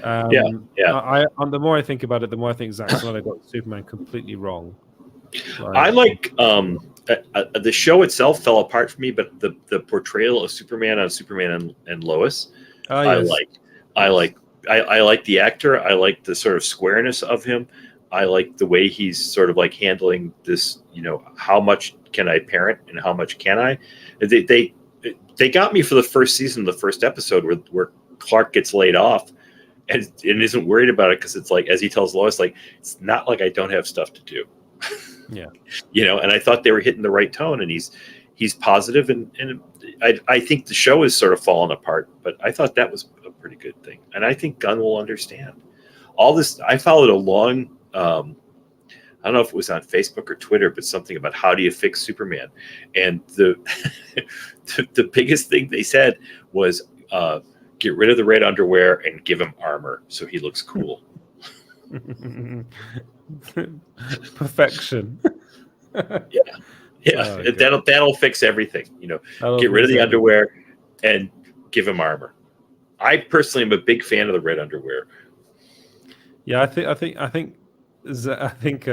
The more I think about it, the more I think Zack Snyder got Superman completely wrong. I like the show itself fell apart for me, but the portrayal of Superman on Superman and Lois, yes. I like the actor. I like the sort of squareness of him. I like the way he's sort of like handling this. How much can I parent and how much can I? They got me for the first season, the first episode where Clark gets laid off. And isn't worried about it because it's like, as he tells Lois, like, it's not like I don't have stuff to do. Yeah. And I thought they were hitting the right tone, and he's positive, and I think the show is sort of fallen apart, but I thought that was a pretty good thing. And I think Gunn will understand all this. I followed along. I don't know if it was on Facebook or Twitter, but something about how do you fix Superman? And the biggest thing they said was, get rid of the red underwear and give him armor so he looks cool. Perfection. Yeah. That'll fix everything. Get rid of the underwear and give him armor. I personally am a big fan of the red underwear. Yeah, I think.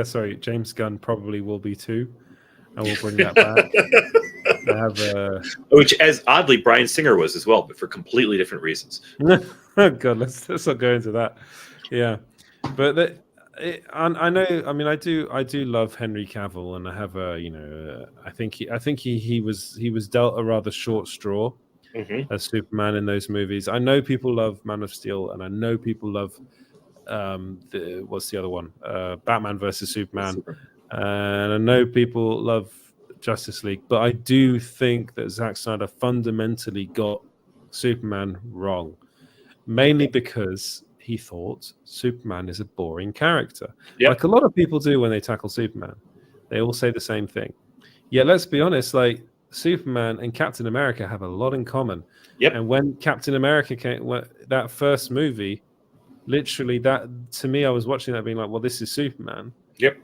Sorry, James Gunn probably will be too, and we'll bring that back. Which, as oddly, Bryan Singer was as well, but for completely different reasons. Oh God, let's not go into that. Yeah, but I know. I mean, I do love Henry Cavill, and I have I think he was dealt a rather short straw as Superman in those movies. I know people love Man of Steel, and I know people love what's the other one? Batman versus Superman, and I know people love Justice League, but I do think that Zack Snyder fundamentally got Superman wrong, mainly because he thought Superman is a boring character. Yep. Like a lot of people do when they tackle Superman. They all say the same thing. Yeah, let's be honest, like Superman and Captain America have a lot in common. Yep. And when Captain America came, that first movie, literally that, to me, I was watching that being like, well, this is Superman. Yep.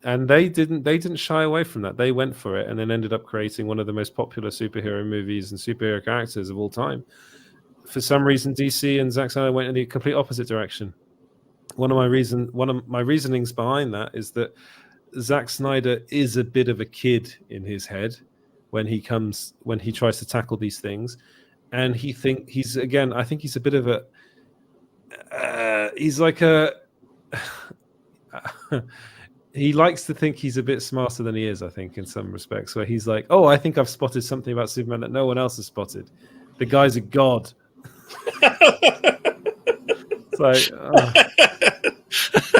And they didn't shy away from that. They went for it and then ended up creating one of the most popular superhero movies and superhero characters of all time. For some reason, DC and Zack Snyder went in the complete opposite direction. One of my reasonings behind that is that Zack Snyder is a bit of a kid in his head when he tries to tackle these things, and I think he's a bit of a he's like a he likes to think he's a bit smarter than he is, I think, in some respects, where he's like, oh, I think I've spotted something about Superman that no one else has spotted. The guy's a god. It's like,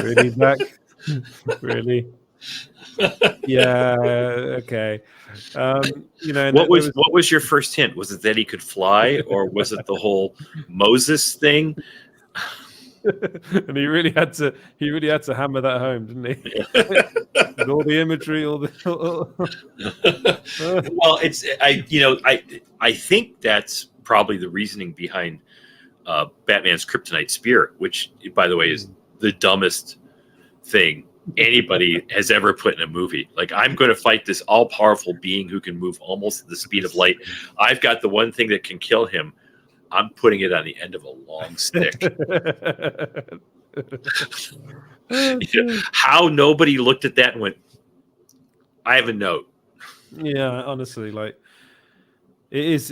really, Zach? Really? Yeah, okay. What was your first hint? Was it that he could fly, or was it the whole Moses thing? And he really had to hammer that home, didn't he? With all the imagery, all the well, I think that's probably the reasoning behind Batman's kryptonite spear, which, by the way, is the dumbest thing anybody has ever put in a movie. Like, I'm going to fight this all-powerful being who can move almost at the speed of light. I've got the one thing that can kill him. I'm putting it on the end of a long stick. How nobody looked at that and went, I have a note. Yeah, honestly, like, it's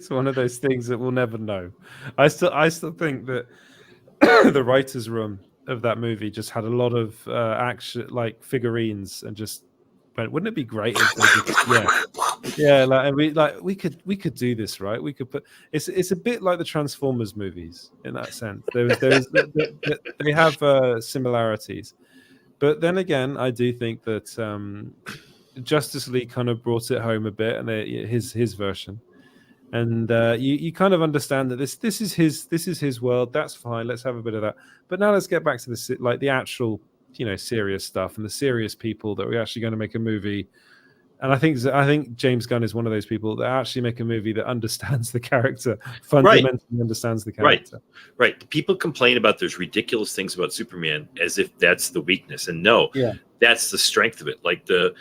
one of those things that we'll never know. I still think that the writer's room of that movie just had a lot of action, like figurines, and just wouldn't it be great if they we could do this, right? We could put it's a bit like the Transformers movies in that sense. They have similarities, but then again, I do think that Justice League kind of brought it home a bit, and his version, And you kind of understand that this is his world. That's fine. Let's have a bit of that. But now let's get back to the actual serious stuff and the serious people that we're actually going to make a movie. And I think James Gunn is one of those people that actually make a movie that understands the character, fundamentally understands the character. Right. People complain about there's ridiculous things about Superman as if that's the weakness, and no, that's the strength of it. Like the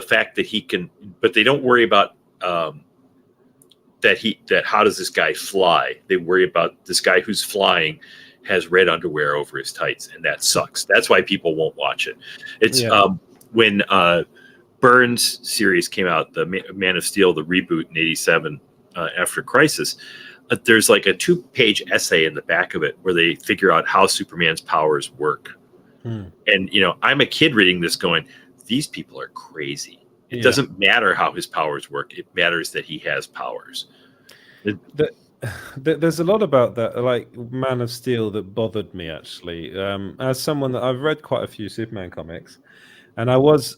fact that he can, but they don't worry about that how does this guy fly? They worry about this guy who's flying has red underwear over his tights, and that sucks. That's why people won't watch it. It's when Burns' series came out, the Man of Steel, the reboot in '87 after Crisis. There's like a 2-page essay in the back of it where they figure out how Superman's powers work. And I'm a kid reading this, going, "These people are crazy." It doesn't matter how his powers work. It matters that he has powers. There's a lot about that, like Man of Steel, that bothered me actually. As someone that I've read quite a few Superman comics, and I was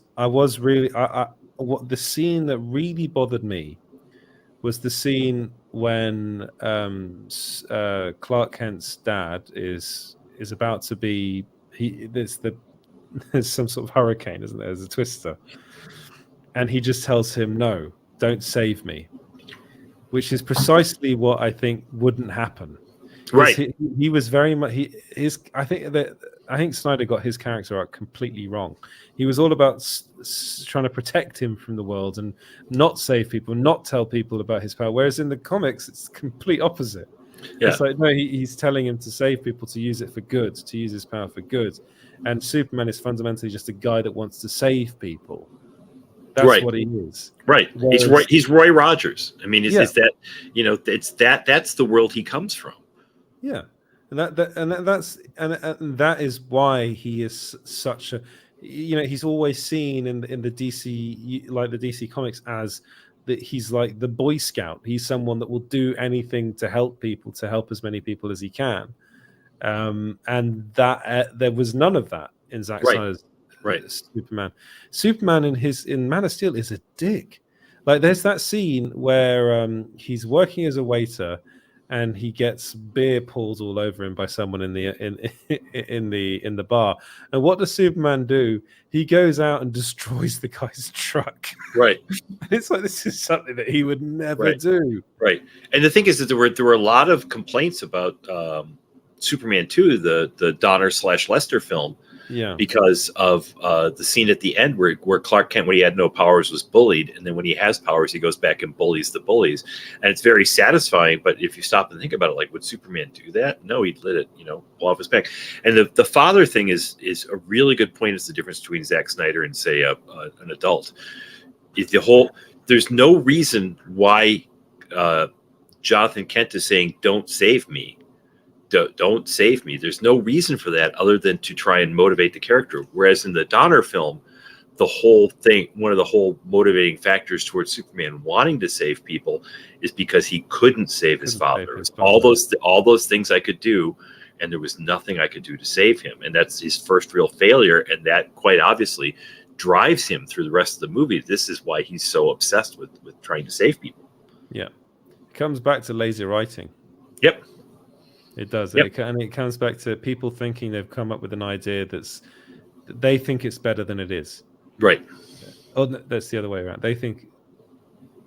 really what the scene that really bothered me was the scene when Clark Kent's dad is about to be there's some sort of hurricane, isn't there? There's a twister. And he just tells him, "No, don't save me," which is precisely what I think wouldn't happen. Right. He was very much I think Snyder got his character arc completely wrong. He was all about trying to protect him from the world and not save people, not tell people about his power. Whereas in the comics, it's the complete opposite. Yeah. It's like, no, he's telling him to save people, to use it for good, to use his power for good. And Superman is fundamentally just a guy that wants to save people. That's what he is. Right. Whereas, he's Roy Rogers. I mean, it's that, that's the world he comes from. Yeah. And that is why he is such a, he's always seen in the DC, like the DC comics, as that he's like the Boy Scout. He's someone that will do anything to help people, to help as many people as he can. And that there was none of that in Zack Snyder's Superman in Man of Steel is a dick. Like there's that scene where he's working as a waiter and he gets beer poured all over him by someone in the bar. And what does Superman do? He goes out and destroys the guy's truck. Right. It's like, this is something that he would never do. Right. And the thing is that there were a lot of complaints about Superman 2, the Donner/Lester film. Yeah, because of the scene at the end where Clark Kent, when he had no powers, was bullied, and then when he has powers, he goes back and bullies the bullies, and it's very satisfying. But if you stop and think about it, like, would Superman do that? No, he'd let it, pull off his back. And the father thing is a really good point. It's the difference between Zack Snyder and, say, an adult. There's no reason why Jonathan Kent is saying, "Don't save me." Don't save me. There's no reason for that other than to try and motivate the character. Whereas in the Donner film, the whole thing, one of the whole motivating factors towards Superman wanting to save people is because he couldn't save his father. All those things I could do, and there was nothing I could do to save him. And that's his first real failure. And that quite obviously drives him through the rest of the movie. This is why he's so obsessed with trying to save people. Yeah. It comes back to lazy writing. Yep. It does. Yep. And it comes back to people thinking they've come up with an idea they think it's better than it is. Right. Oh, no, that's the other way around. They think,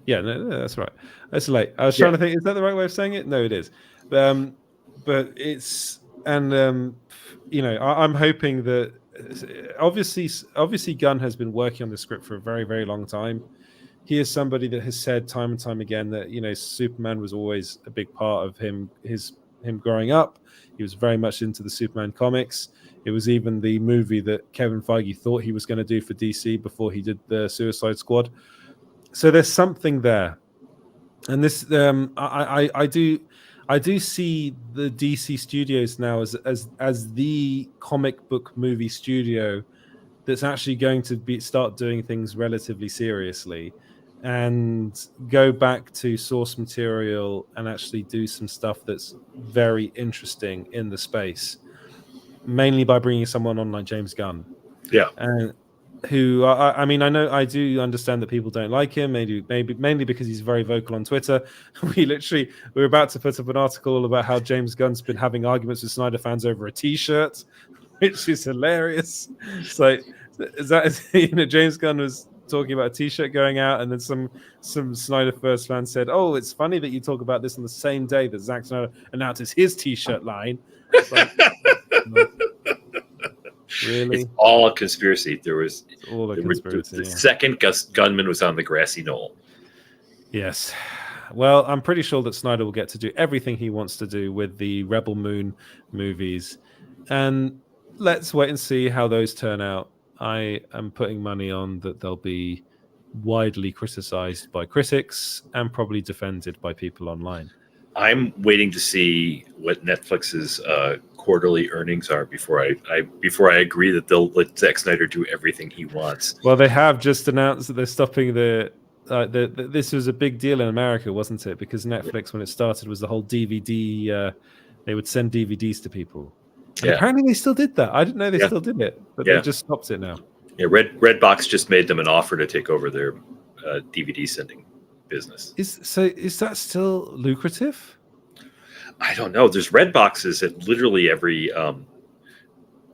no, that's right. That's late. I was trying to think, is that the right way of saying it? No, it is. But it's, and, I'm hoping that obviously Gunn has been working on the script for a very, very long time. He is somebody that has said time and time again that, Superman was always a big part of him growing up. He was very much into the Superman comics. It was even the movie that Kevin Feige thought he was going to do for DC before he did the Suicide Squad. So there's something there, and this I do see the DC studios now as the comic book movie studio that's actually going to start doing things relatively seriously and go back to source material and actually do some stuff that's very interesting in the space, mainly by bringing someone on like James Gunn. Yeah. who I mean, I do understand that people don't like him, maybe mainly because he's very vocal on Twitter. We're about to put up an article about how James Gunn's been having arguments with Snyder fans over a T-shirt, which is hilarious. So is that James Gunn was talking about a T-shirt going out, and then some Snyder First fans said, "Oh, it's funny that you talk about this on the same day that Zack Snyder announces his T-shirt line." It's like, really? It's all a conspiracy. It's all a conspiracy. The second gunman was on the grassy knoll. Yes. Well, I'm pretty sure that Snyder will get to do everything he wants to do with the Rebel Moon movies. And let's wait and see how those turn out. I am putting money on that they'll be widely criticized by critics and probably defended by people online. I'm waiting to see what Netflix's quarterly earnings are before I agree that they'll let Zack Snyder do everything he wants. Well, they have just announced that they're stopping this was a big deal in America, wasn't it? Because Netflix, when it started, was the whole DVD. They would send DVDs to people. And apparently, they still did that. I didn't know they still did it, but they just stopped it now. Yeah, Redbox just made them an offer to take over their DVD sending business. Is that still lucrative? I don't know. There's Redboxes at literally every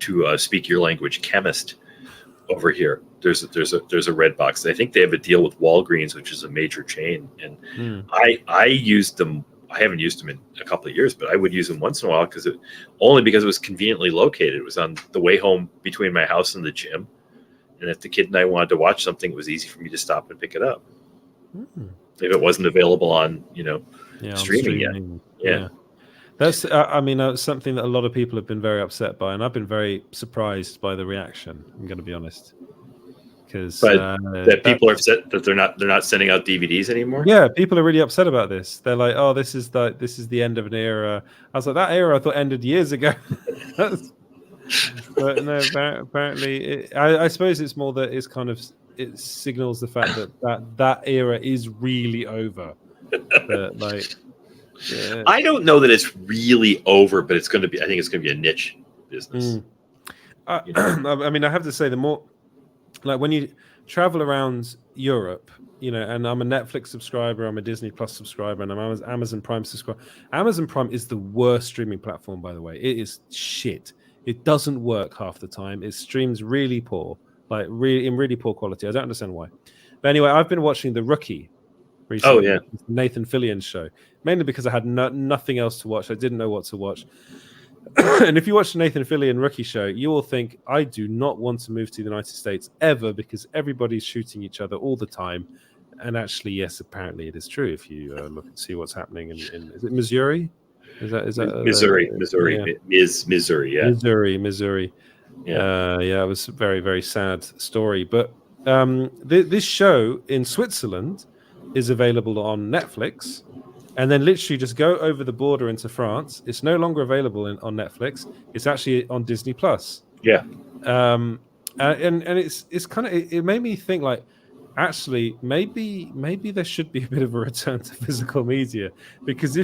to speak your language chemist over here. There's a Redbox. I think they have a deal with Walgreens, which is a major chain, and I used them. I haven't used them in a couple of years, but I would use them once in a while because it was conveniently located. It was on the way home between my house and the gym, and if the kid and I wanted to watch something, it was easy for me to stop and pick it up. If it wasn't available on streaming yet. Yeah. That's something that a lot of people have been very upset by, and I've been very surprised by the reaction. I'm going to be honest, because that people are upset that they're not sending out DVDs anymore. Yeah, people are really upset about this. They're like, "Oh, this is the end of an era." I was like, "That era I thought ended years ago." But no, apparently, I suppose it's more that it signals the fact that era is really over. But, yeah. I don't know that it's really over, but I think it's going to be a niche business. I mean, I have to say, the more when you travel around Europe, and I'm a Netflix subscriber, I'm a Disney Plus subscriber, and I'm an Amazon Prime subscriber. Amazon Prime is the worst streaming platform, by the way. It is shit. It doesn't work half the time. It streams really poor, in really poor quality. I don't understand why. But anyway, I've been watching The Rookie recently. Oh, yeah. Nathan Fillion's show, mainly because I had nothing else to watch. I didn't know what to watch. And if you watch the Nathan Fillion Rookie show, you will think, I do not want to move to the United States ever because everybody's shooting each other all the time. And actually, yes, apparently it is true. If you look and see what's happening in is it Missouri? Is that Missouri? Missouri, yeah. Missouri. Yeah. It was a very, very sad story. But this show in Switzerland is available on Netflix, and then literally just go over the border into France. It's no longer available on Netflix. It's actually on Disney Plus. Yeah. And it's kind of, it made me think actually maybe there should be a bit of a return to physical media, because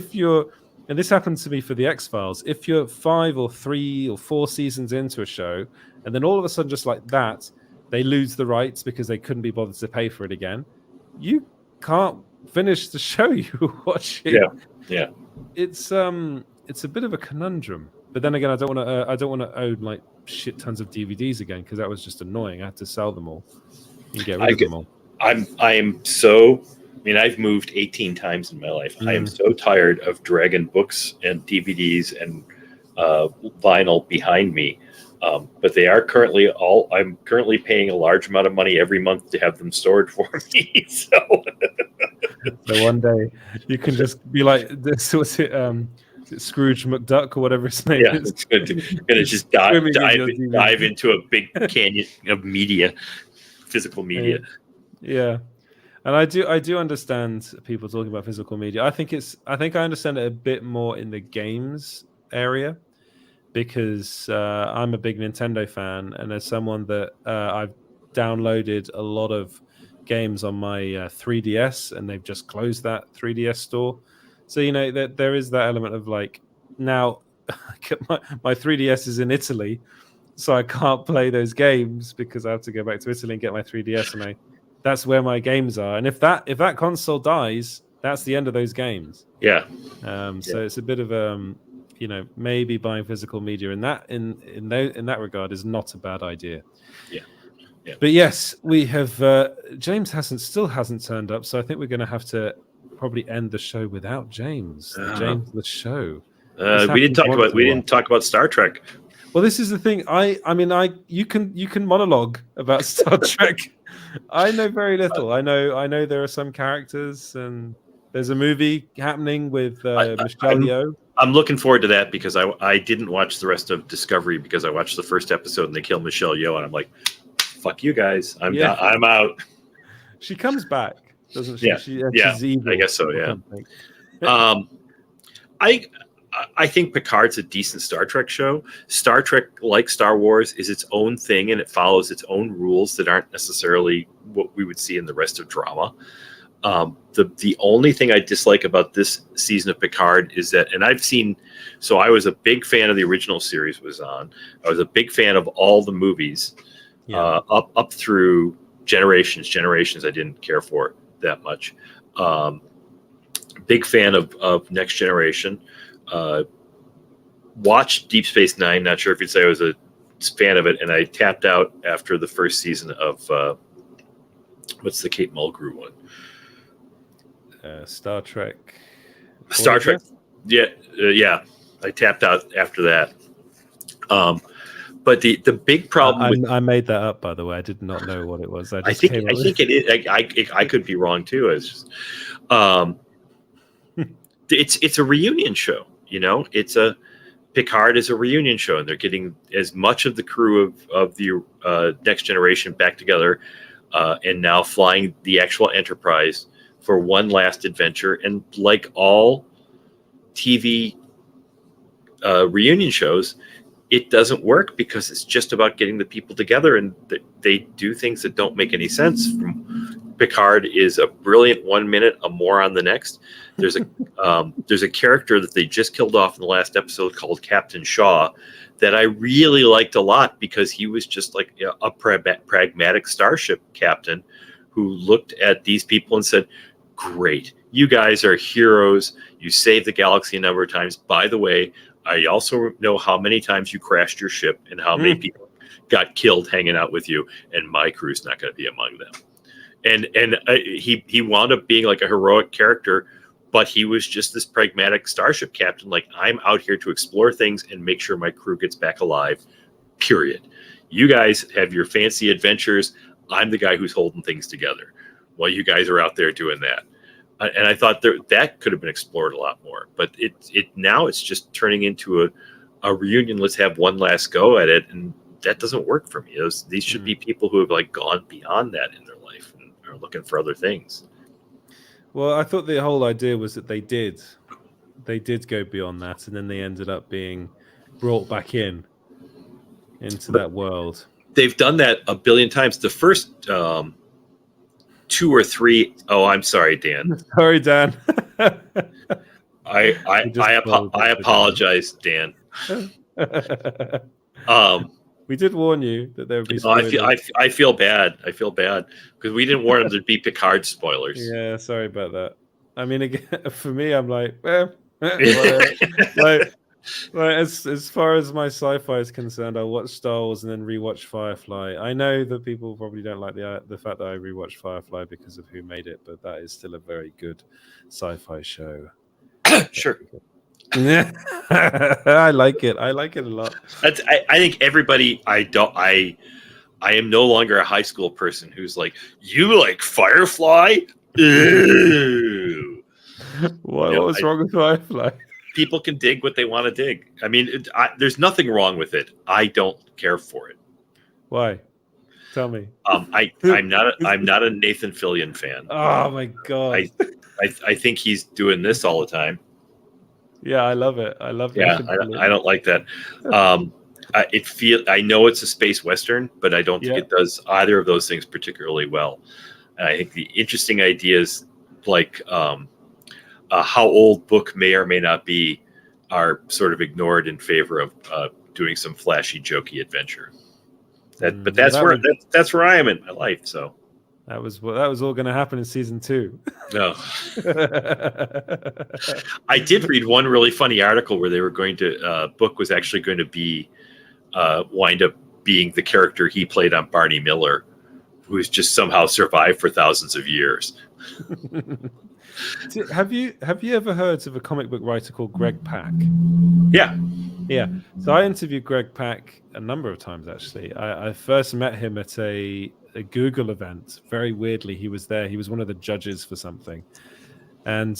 and this happened to me for the X-Files, if you're 5 or 3 or 4 seasons into a show, and then all of a sudden just like that, they lose the rights because they couldn't be bothered to pay for it again, you can't finish the show you were watching. Yeah. It's a bit of a conundrum. But then again, I don't want to own shit tons of DVDs again, because that was just annoying. I had to sell them all and get rid of them all. I've moved 18 times in my life. I am so tired of dragging books and DVDs and vinyl behind me. But they are I'm currently paying a large amount of money every month to have them stored for me. So one day you can just be like, this was it. Is it Scrooge McDuck or whatever his name is? It's going to just dive into a big canyon of media, physical media. Yeah. And I do understand people talking about physical media. I think I understand it a bit more in the games area, because I'm a big Nintendo fan, and as someone that I've downloaded a lot of games on my 3DS, and they've just closed that 3DS store. So there is that element of now my 3DS is in Italy, so I can't play those games because I have to go back to Italy and get my 3DS, and that's where my games are. And if that console dies, that's the end of those games. Yeah. So it's a bit of maybe buying physical media in that regard is not a bad idea. Yeah. Yeah. But yes, we have James still hasn't turned up, so I think we're going to have to probably end the show without James. The show. We didn't talk about Star Trek. Well, this is the thing. You can monologue about Star Trek. I know very little. I know there are some characters, and there's a movie happening with Michelle Yeoh. I'm looking forward to that because I didn't watch the rest of Discovery because I watched the first episode and they killed Michelle Yeoh, and I'm like, fuck you guys. I'm out. She comes back, doesn't she? Yeah. She's evil, I guess so. Yeah. I think Picard's a decent Star Trek show. Star Trek, like Star Wars, is its own thing and it follows its own rules that aren't necessarily what we would see in the rest of drama. The only thing I dislike about this season of Picard is that, and I was a big fan of the original series was on. I was a big fan of all the movies up through Generations. Generations I didn't care for that much. Big fan of Next Generation. Watched Deep Space Nine. Not sure if you'd say I was a fan of it, and I tapped out after the first season of what's the Kate Mulgrew one? Star Trek. Star Trek. Yeah. I tapped out after that. But the big problem. I made that up, by the way. I did not know what it was. I think it is. I could be wrong too. It's a reunion show. Picard is a reunion show, and they're getting as much of the crew of the Next Generation back together, and now flying the actual Enterprise for one last adventure. And like all TV reunion shows, it doesn't work because it's just about getting the people together, and they do things that don't make any sense. Picard is a brilliant 1 minute, a moron the next. There's a character that they just killed off in the last episode called Captain Shaw that I really liked a lot because he was just like a pragmatic starship captain who looked at these people and said, great, you guys are heroes. You saved the galaxy a number of times. By the way, I also know how many times you crashed your ship and how many people got killed hanging out with you, and my crew's not going to be among them. And he wound up being like a heroic character, but he was just this pragmatic starship captain. Like, I'm out here to explore things and make sure my crew gets back alive, period. You guys have your fancy adventures. I'm the guy who's holding things together while you guys are out there doing that. And I thought that could have been explored a lot more, but now it's just turning into a reunion. Let's have one last go at it. And that doesn't work for me. These should be people who have like gone beyond that in their life and are looking for other things. Well, I thought the whole idea was that they did go beyond that, and then they ended up being brought back into that world. They've done that a billion times. The first 2 or 3. Oh, I'm sorry, Dan. Sorry, Dan. I apologize, Dan. We did warn you that there would be spoilers. I feel bad. I feel bad because we didn't warn them there'd be Picard spoilers. Yeah, sorry about that. I mean, again, for me, I'm like, as far as my sci-fi is concerned, I watch Star Wars and then rewatch Firefly. I know that people probably don't like the fact that I rewatch Firefly because of who made it, but that is still a very good sci-fi show. Sure. I like it. I like it a lot. I think everybody. I am no longer a high school person who's like, you like Firefly? Ew. What was wrong with Firefly? People can dig what they want to dig. I mean, there's nothing wrong with it. I don't care for it. Why? Tell me. I'm not a Nathan Fillion fan. Oh my god. I think he's doing this all the time. Yeah, I love it. I love. Yeah, I don't like that. I know it's a space western, but I don't think it does either of those things particularly well. And I think the interesting ideas, like how old book may or may not be, are sort of ignored in favor of doing some flashy, jokey adventure. But that's where I am in my life. So that was all going to happen in season 2. No. I did read one really funny article where they were going to Book was actually going to be wind up being the character he played on Barney Miller, who's just somehow survived for thousands of years. Have you ever heard of a comic book writer called Greg Pak? Yeah. So I interviewed Greg Pak a number of times, actually. I first met him at a Google event. Very weirdly, he was there. He was one of the judges for something. And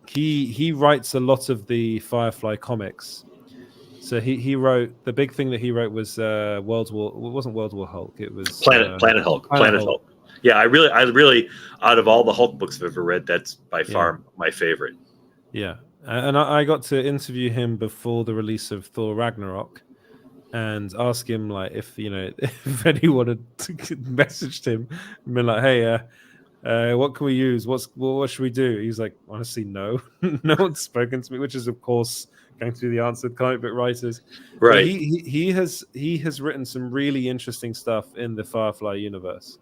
he writes a lot of the Firefly comics. So he wrote, the big thing that he wrote was World War. It wasn't World War Hulk. It was Planet Hulk. Planet Hulk. Yeah, I really, out of all the Hulk books I've ever read, that's by far my favorite. Yeah, and I got to interview him before the release of Thor Ragnarok, and ask him like if anyone had messaged him and been like, hey, what can we use? What should we do? He's like, honestly, no, no one's spoken to me, which is of course going to be the answer to comic book writers. Right. But he has written some really interesting stuff in the Firefly universe.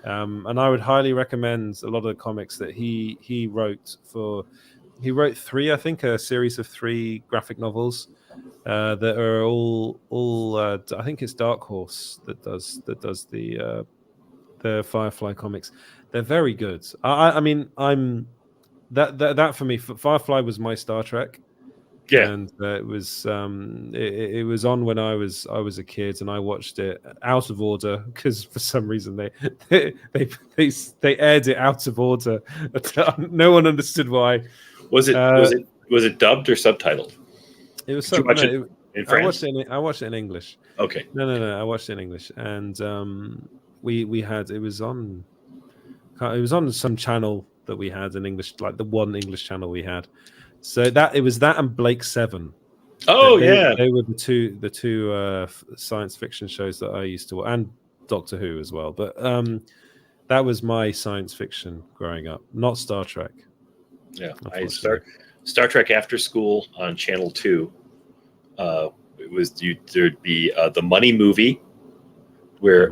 And I would highly recommend a lot of the comics that he wrote for. He wrote 3, I think, a series of 3 graphic novels that are all. I think it's Dark Horse that does the Firefly comics. They're very good. I mean, I'm that for me. Firefly was my Star Trek. Yeah, and it was on when I was a kid, and I watched it out of order because for some reason they aired it out of order. No one understood why. Was it dubbed or subtitled? It was. Did you watch it in France? I watched it in English. Okay. No. I watched it in English, and we had it was on some channel that we had in English, like the one English channel we had. So it was that and Blake 7. Oh, they were the two science fiction shows that I used to watch, and Doctor Who as well. But that was my science fiction growing up, not Star Trek. Yeah, I Star Trek After School on Channel 2. There'd be the Money movie, where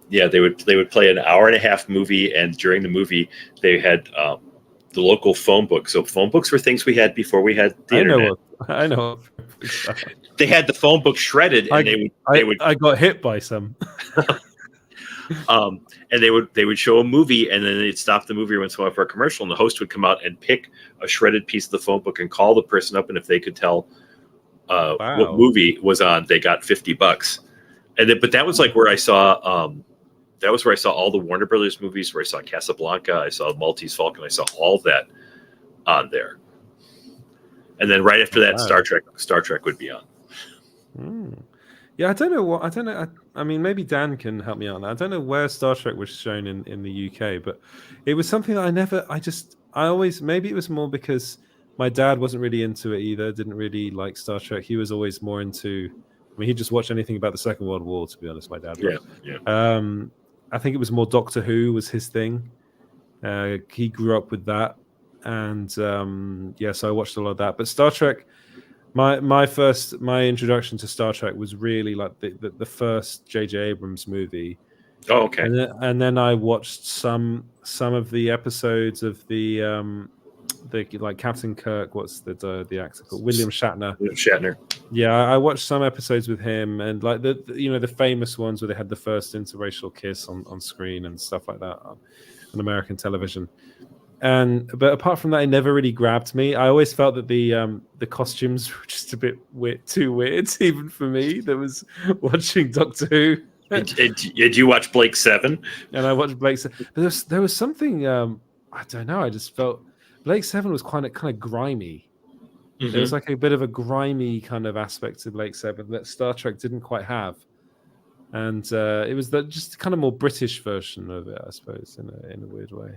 they would play an hour and a half movie, and during the movie they had the local phone book. So phone books were things we had before we had the internet. I know. They had the phone book shredded, and I got hit by some. And they would show a movie, and then they'd stop the movie once in a while for a commercial, and the host would come out and pick a shredded piece of the phone book and call the person up, and if they could tell what movie was on, they got $50. But that was like where I saw. That was where I saw all the Warner Brothers movies, where I saw Casablanca, I saw Maltese Falcon, I saw all that on there. And then right after that, Star Trek would be on. Yeah, I don't know. I mean, maybe Dan can help me out on that. I don't know where Star Trek was shown in the UK, but it was something that I always, maybe it was more because my dad wasn't really into it either, didn't really like Star Trek. He was always more into, he'd just watch anything about the Second World War, to be honest, my dad. Yeah. I think it was more Doctor Who was his thing. He grew up with that. And so I watched a lot of that. But Star Trek, my introduction to Star Trek was really like the first J.J. Abrams movie. Oh, okay. And then I watched some of the episodes of the like Captain Kirk. What's the actor called? William Shatner. Yeah, I watched some episodes with him, and like the famous ones where they had the first interracial kiss on screen and stuff like that on American television. But apart from that, it never really grabbed me. I always felt that the costumes were just a bit too weird, even for me. That was watching Doctor Who. Did you watch Blake 7? And I watched Blake 7. But there was something I don't know. I just felt Blake 7 was kind of grimy. Mm-hmm. There was like a bit of a grimy kind of aspect to Blake 7 that Star Trek didn't quite have. And it was just kind of more British version of it, I suppose, in a weird way.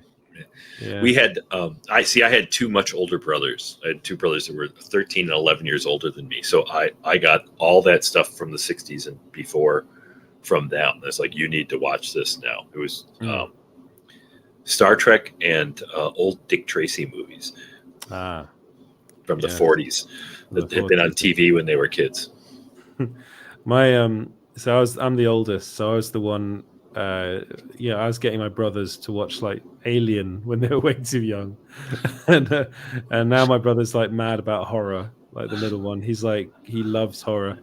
Yeah. We had I had 2 much older brothers. I had 2 brothers that were 13 and 11 years older than me. So I got all that stuff from the 60s and before from them. It's like, you need to watch this now. It was Star Trek and old Dick Tracy movies from the 40s that had been on TV when they were kids. My so I'm the oldest, so I was the one. I was getting my brothers to watch like Alien when they were way too young, and now my brother's like mad about horror. Like the middle one, he's like he loves horror,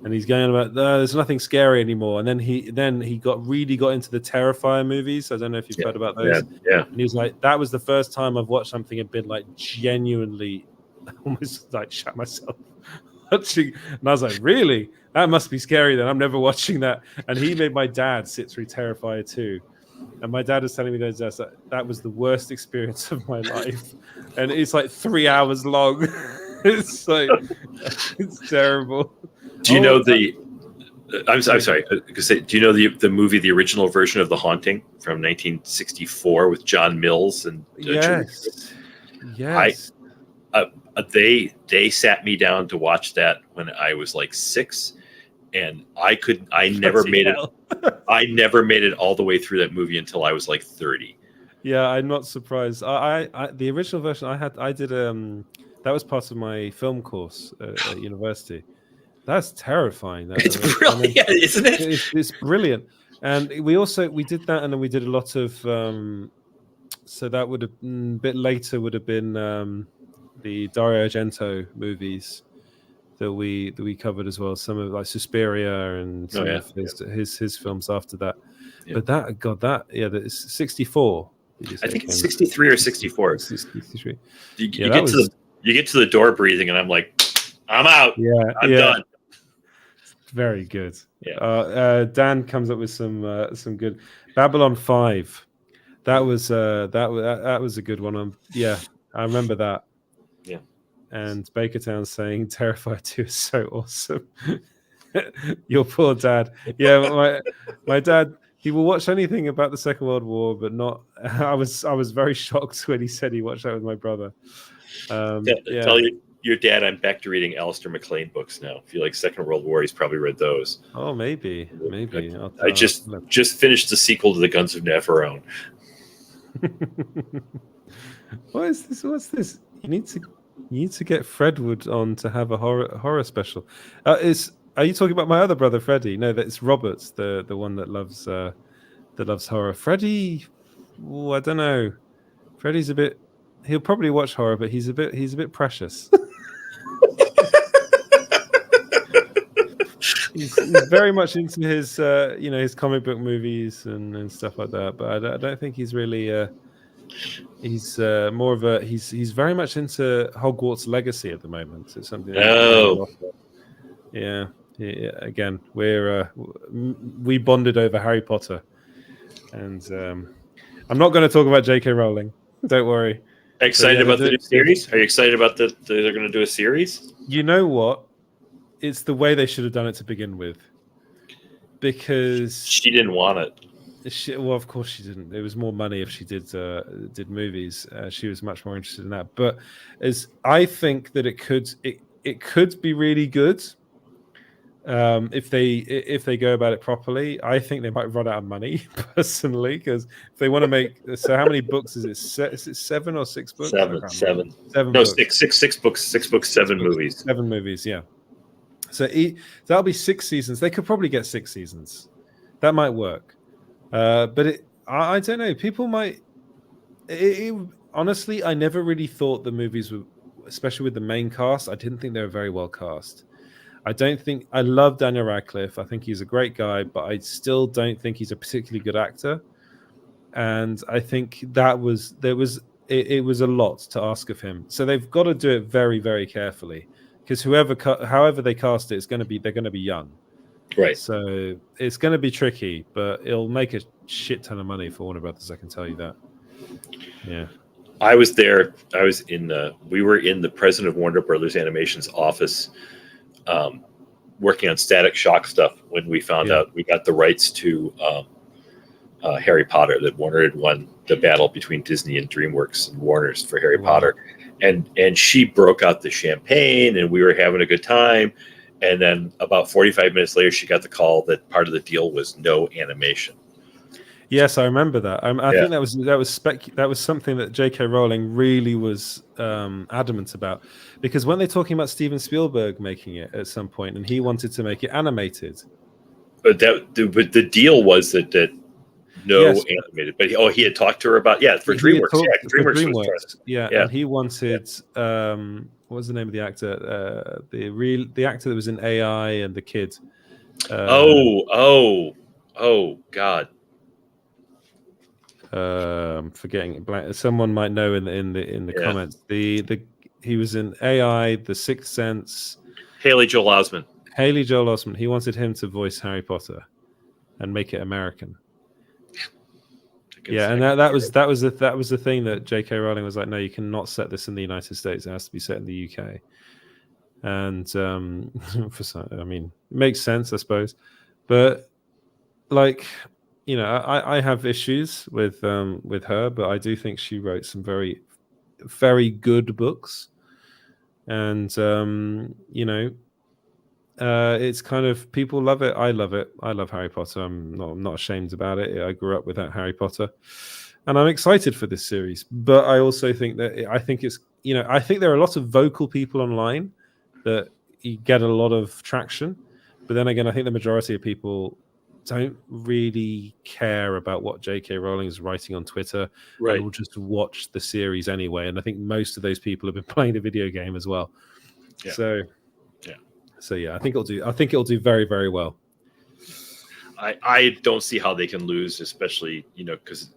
and he's going about there's nothing scary anymore. And then he got into the Terrifier movies. I don't know if you've heard about those. Yeah. And he's like, that was the first time I've watched something and been like genuinely almost like shut myself watching. And I was like, really? That must be scary then. I'm never watching that. And he made my dad sit through Terrifier 2. And my dad was telling me that was the worst experience of my life. And it's like 3 hours long. It's like, it's terrible. Do you know I'm sorry. Do you know the movie, the original version of The Haunting from 1964 with John Mills and yes. They sat me down to watch that when I was like 6, and I never made it all the way through that movie until I was like 30. Yeah, I'm not surprised. I the original version I did that was part of my film course at university. That's terrifying. It's brilliant, isn't it? It's brilliant. And we did that, and then we did a lot of so that would have a bit later would have been the Dario Argento movies that we covered as well. Some of like Suspiria and some of his films after that. Yeah. But that's 64. I think it's 63 or 64. 63. You get to the door breathing, and I'm like, I'm out. Yeah, I'm done. Very good. Yeah. Dan comes up with some good Babylon 5. That was a good one. I remember that. Yeah. And Bakertown saying Terrifier 2 is so awesome. Your poor dad. Yeah, my dad, he will watch anything about the Second World War, but not. I was very shocked when he said he watched that with my brother. Tell your dad I'm back to reading Alistair MacLean books now. If you like Second World War, he's probably read those. Oh, maybe. I just finished the sequel to The Guns of Navarone. What is this? What's this? You need to get Fredwood on to have a horror special. Are you talking about my other brother Freddie? No, that's Roberts, the one that loves horror. Freddie, I don't know. Freddie's a bit. He'll probably watch horror, but he's a bit precious. he's very much into his his comic book movies and stuff like that. But I don't think he's really. He's more of a he's very much into Hogwarts Legacy at the moment. It's something. Yeah. Again, we bonded over Harry Potter, and I'm not going to talk about J.K. Rowling. Don't worry. Excited about the new series? Are you excited about they're going to do a series? You know what? It's the way they should have done it to begin with. Because she didn't want it. Well, of course she didn't. It was more money if she did movies. She was much more interested in that. But I think that it could be really good if they go about it properly. I think they might run out of money personally, because if they want to make how many books is it? Is it 7 or 6 books? Seven. No, books. Six books. 6 books, 7 movies. 7 movies. Yeah. So that'll be 6 seasons. They could probably get 6 seasons. That might work. But I don't know. People might. Honestly, I never really thought the movies were, especially with the main cast. I didn't think they were very well cast. I love Daniel Radcliffe. I think he's a great guy, but I still don't think he's a particularly good actor. And I think it was a lot to ask of him. So they've got to do it very, very carefully, because however they cast it, they're going to be young. Right. So it's going to be tricky, but it'll make a shit ton of money for Warner Brothers. I can tell you that. Yeah. I was there. We were in the president of Warner Brothers Animation's office, working on Static Shock stuff when we found out we got the rights to Harry Potter, that Warner had won the battle between Disney and DreamWorks and Warner's for Harry Potter. And she broke out the champagne, and we were having a good time. And then about 45 minutes later, she got the call that part of the deal was no animation. Yes, I remember that. I Yeah. think that was something that J.K. Rowling really was adamant about, because when they're talking about Steven Spielberg making it at some point, and he wanted to make it animated. But the deal was that no Yes, animated. But he had talked to her about for he had DreamWorks. talked Yeah, for DreamWorks was trying DreamWorks. Yeah, yeah. and he wanted what was the name of the actor? The actor that was in AI and the kid. Oh God. Forgetting blank. Someone might know in the comments. He was in AI, The Sixth Sense. Haley Joel Osment. He wanted him to voice Harry Potter and make it American. Yeah, and that was the thing that J.K. Rowling was like, no, you cannot set this in the United States. It has to be set in the UK. And I mean, it makes sense, I suppose. But like, you know, I have issues with her, but I do think she wrote some very, very good books. And you know, it's kind of, people love it. I love it. I love Harry Potter. I'm not ashamed about it. I grew up without Harry Potter, and I'm excited for this series. But I also think that I think there are a lot of vocal people online that you get a lot of traction. But then again, I think the majority of people don't really care about what J.K. Rowling is writing on Twitter, right, and will just watch the series anyway. And I think most of those people have been playing the video game as well. Yeah. So yeah, I think it'll do very, very well. I don't see how they can lose, especially because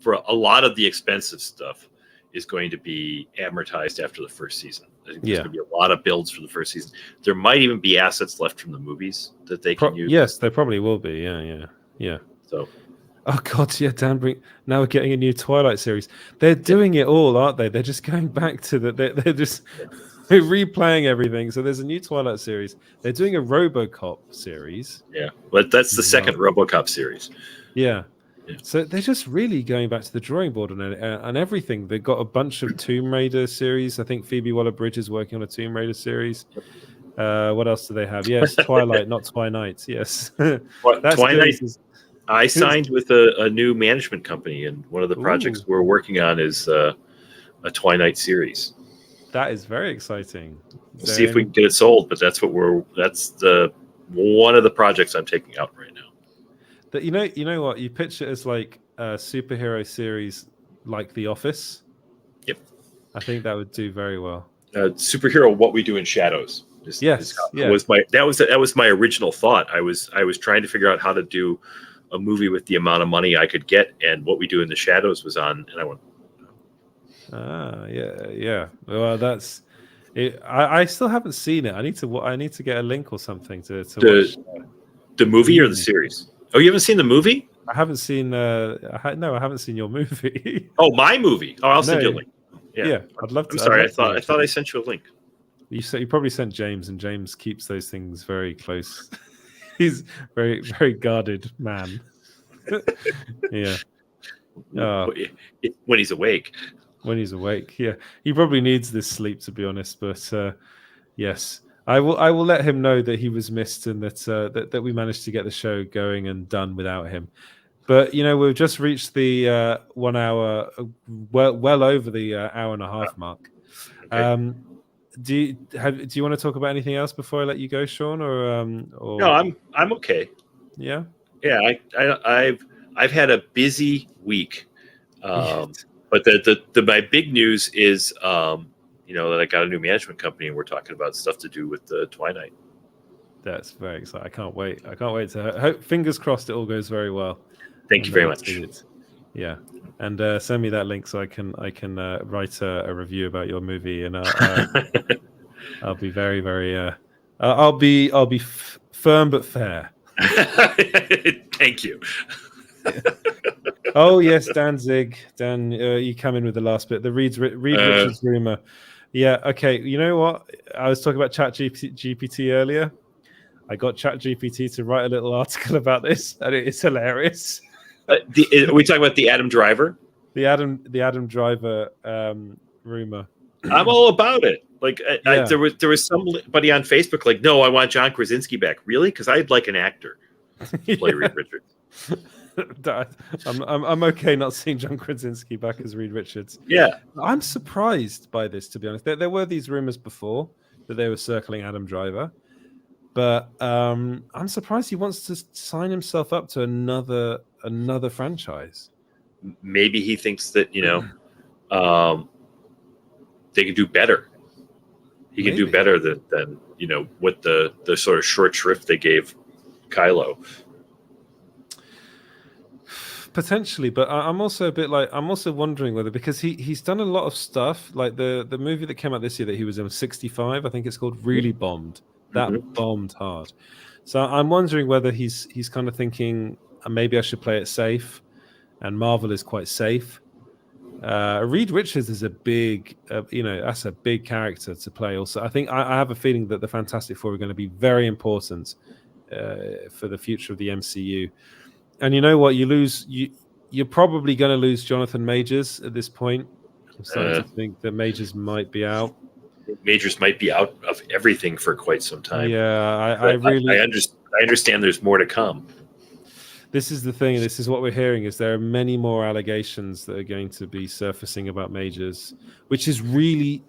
for a lot of the expensive stuff is going to be amortized after the first season. I think there's going to be a lot of builds for the first season. There might even be assets left from the movies that they can use. Yes, there probably will be. Yeah. So, oh God, yeah, Dan. Now we're getting a new Twilight series. They're doing it all, aren't they? They're just going back to they're just. They're replaying everything. So there's a new Twilight series. They're doing a RoboCop series. Yeah, but that's the second RoboCop series. Yeah. So they're just really going back to the drawing board and everything. They've got a bunch of Tomb Raider series. I think Phoebe Waller-Bridge is working on a Tomb Raider series. What else do they have? Yes, Twilight, not Twilight. Yes. Twilight. I signed with a new management company, and one of the projects we're working on is a Twilight series. That is very exciting. We'll see if we can get it sold, but that's one of the projects I'm taking out right now. That you know what? You pitch it as like a superhero series like The Office. Yep. I think that would do very well. Superhero What We Do in Shadows. That was my original thought. I was trying to figure out how to do a movie with the amount of money I could get, and What We Do in the Shadows was on, and I went, yeah. Well, that's it. I still haven't seen it. I need to get a link or something to watch the movie or the series. Oh, you haven't seen the movie? I haven't seen. No, I haven't seen your movie. Oh, my movie. Oh, I'll send you a link. Yeah, I'd love to. I'm sorry, I thought I sent you a link. You probably sent James, and James keeps those things very close. He's very, very guarded man. Yeah. When he's awake. When he's awake, yeah, he probably needs this sleep, to be honest. But yes, I will let him know that he was missed, and that we managed to get the show going and done without him. But we've just reached the 1 hour, well over the hour and a half mark. Okay. Do you want to talk about anything else before I let you go, Shaun? Or no, I'm okay. Yeah. I've had a busy week. But my big news is, that I got a new management company, and we're talking about stuff to do with the Twilight. That's very exciting. I can't wait to hope. Fingers crossed, it all goes very well. Thank you very much. Yeah, and send me that link so I can write a review about your movie, and I'll be very, very. I'll be firm but fair. Thank you. Oh yes, Dan, you come in with the last bit. The Reed Richards rumor. Yeah, okay. You know what? I was talking about ChatGPT earlier. I got ChatGPT to write a little article about this, and it's hilarious. Are we talking about the Adam Driver? The Adam Driver rumor. I'm all about it. Like there was somebody on Facebook like, no, I want John Krasinski back. Really? Because I'd like an actor to play Reed Richards. I'm okay not seeing John Krasinski back as Reed Richards. Yeah, I'm surprised by this, to be honest. There were these rumors before that they were circling Adam Driver, but I'm surprised he wants to sign himself up to another franchise. maybe he thinks that they can do better. He can do better than what the sort of short shrift they gave Kylo. Potentially, but I'm also a bit like, I'm also wondering whether, because he's done a lot of stuff, like the movie that came out this year that he was in, 65, I think it's called, really bombed. That bombed hard. So I'm wondering whether he's kind of thinking, maybe I should play it safe, and Marvel is quite safe. Reed Richards is a big, that's a big character to play. Also, I think I have a feeling that the Fantastic Four are going to be very important for the future of the MCU. And you know what? You're probably going to lose Jonathan Majors at this point. I'm starting to think that Majors might be out. Majors might be out of everything for quite some time. Yeah, I understand there's more to come. This is the thing. This is what we're hearing. Is there are many more allegations that are going to be surfacing about Majors, which is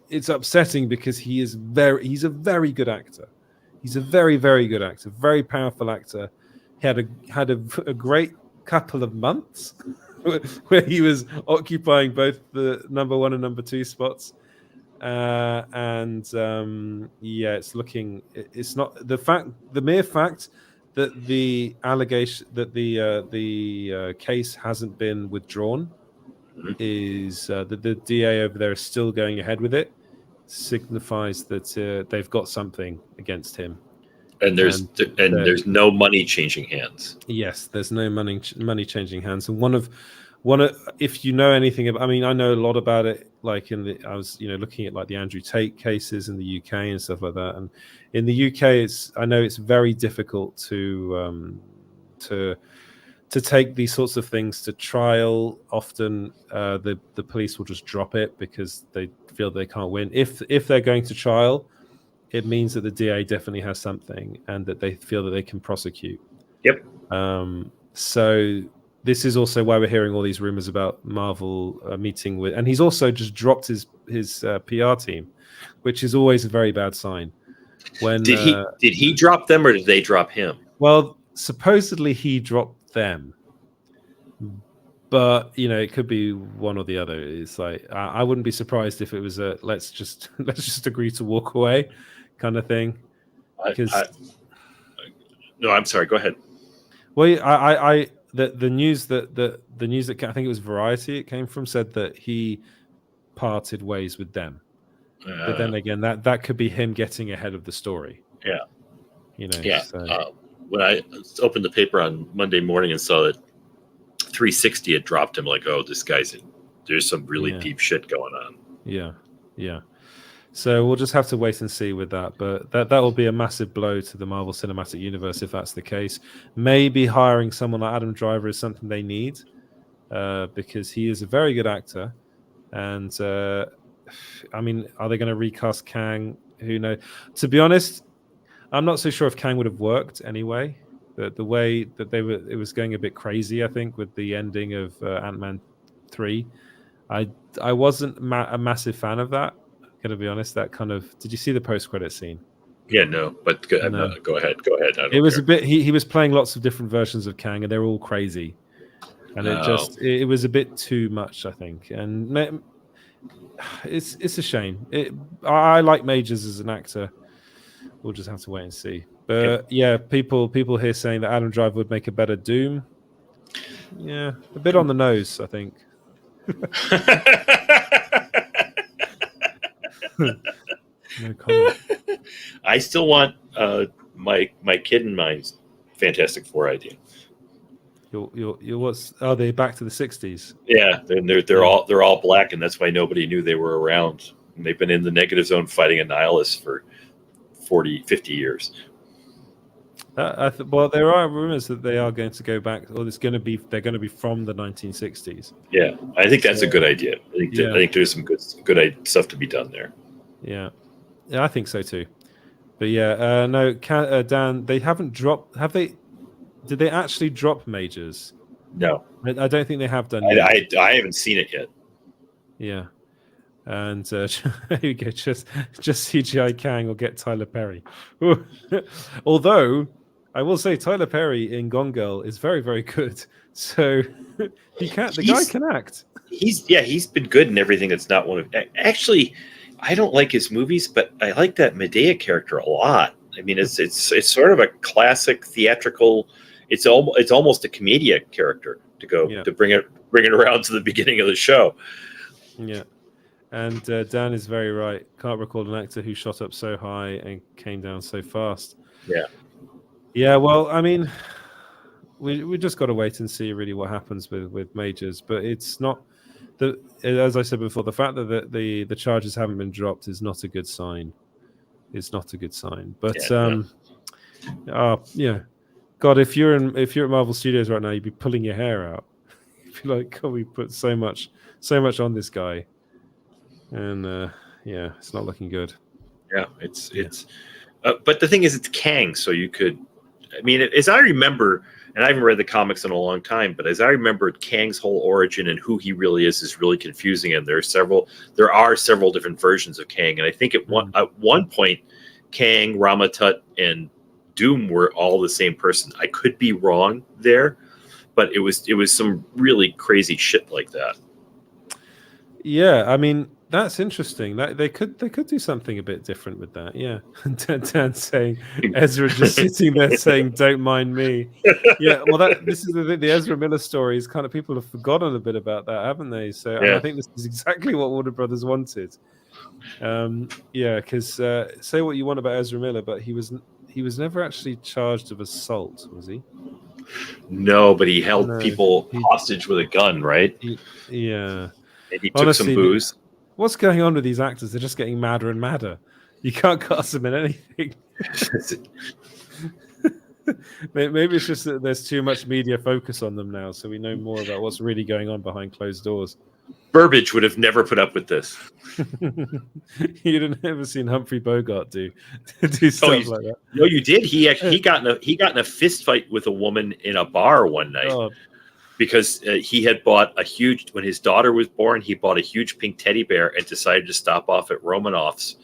it's upsetting because he's a very good actor. He's a very, very good actor, very powerful actor. He had a great couple of months where he was occupying both the number 1 and number 2 spots. It's not the mere fact that the allegation that the case hasn't been withdrawn is that the DA over there is still going ahead with it, signifies that they've got something against him. And there's no money changing hands. Yes, there's no money changing hands. And one of if you know anything about, I mean, I know a lot about it. Like I was looking at like the Andrew Tate cases in the UK and stuff like that. And in the UK, I know it's very difficult to take these sorts of things to trial. Often the police will just drop it because they feel they can't win. If they're going to trial, it means that the DA definitely has something and that they feel that they can prosecute. Yep. So this is also why we're hearing all these rumors about Marvel meeting with, and he's also just dropped his PR team, which is always a very bad sign. When did he drop them or did they drop him? Well, supposedly he dropped them, but it could be one or the other. It's like I wouldn't be surprised if it was a let's just agree to walk away kind of thing. No, I'm sorry. Go ahead. Well, the news that I think it was Variety it came from said that he parted ways with them. But then again, that could be him getting ahead of the story. Yeah. Yeah. So. When I opened the paper on Monday morning and saw that 360 had dropped him, like, oh, this guy's there's some really deep shit going on. Yeah. So we'll just have to wait and see with that. But that will be a massive blow to the Marvel Cinematic Universe if that's the case. Maybe hiring someone like Adam Driver is something they need because he is a very good actor. And I mean, are they going to recast Kang? Who knows? To be honest, I'm not so sure if Kang would have worked anyway. The way that it was going a bit crazy, I think, with the ending of Ant-Man 3. I wasn't a massive fan of that. Going to be honest, that kind of. Did you see the post-credit scene? Yeah, no, but go ahead. Go ahead. It was a bit. He was playing lots of different versions of Kang, and they're all crazy, and it was a bit too much, I think, and it's a shame. I like Majors as an actor. We'll just have to wait and see. But people here saying that Adam Driver would make a better Doom. Yeah, a bit on the nose, I think. No comment. I still want my kid in mind's Fantastic Four idea. Your what's? Are they back to the 60s? Yeah, they're all black, and that's why nobody knew they were around. And they've been in the negative zone fighting a nihilist for 40, 50 years. Well, there are rumors that they are going to go back, or they're going to be from the 1960s. Yeah, I think that's a good idea. I think there's some good stuff to be done there. Yeah, I think so too. But no, Dan, they haven't dropped. Have they? Did they actually drop Majors? No, I don't think they have done I yet. I haven't seen it yet. Yeah. And here we go. Just CGI Kang or get Tyler Perry. Although I will say Tyler Perry in Gone Girl is very, very good. So the guy can act. He's been good in everything that's not one of. Actually, I don't like his movies, but I like that Medea character a lot. I mean, it's sort of a classic theatrical. It's almost a comedic character to bring it around to the beginning of the show. Yeah. And Dan is very right. Can't recall an actor who shot up so high and came down so fast. Yeah. Yeah, well, I mean, we just got to wait and see really what happens with Majors. But it's not as I said before, the fact that the charges haven't been dropped is not a good sign. It's not a good sign. But God, if you're at Marvel Studios right now, you'd be pulling your hair out. You'd be like, God, we put so much on this guy. And it's not looking good. Yeah, it's but the thing is, it's Kang, so you could. I mean, as I remember, and I haven't read the comics in a long time, but as I remember, Kang's whole origin and who he really is really confusing, and there are several different versions of Kang, and I think at one point, Kang, Ramatut, and Doom were all the same person. I could be wrong there, but it was some really crazy shit like that. Yeah, I mean, that's interesting. That they could do something a bit different with that. Yeah, Dan saying Ezra just sitting there saying, "Don't mind me." Yeah, well, this is the Ezra Miller story. Is kind of people have forgotten a bit about that, haven't they? So and I think this is exactly what Warner Brothers wanted. Because say what you want about Ezra Miller, but he was never actually charged of assault, was he? No, but he held people hostage with a gun, right? Yeah. And he took some booze. What's going on with these actors? They're just getting madder and madder. You can't cast them in anything. Maybe it's just that there's too much media focus on them now, so we know more about what's really going on behind closed doors. Burbage would have never put up with this. You'd have never seen Humphrey Bogart do stuff like that. No, you did. He got in a fist fight with a woman in a bar one night. Oh. Because he had bought when his daughter was born, he bought a huge pink teddy bear and decided to stop off at Romanoff's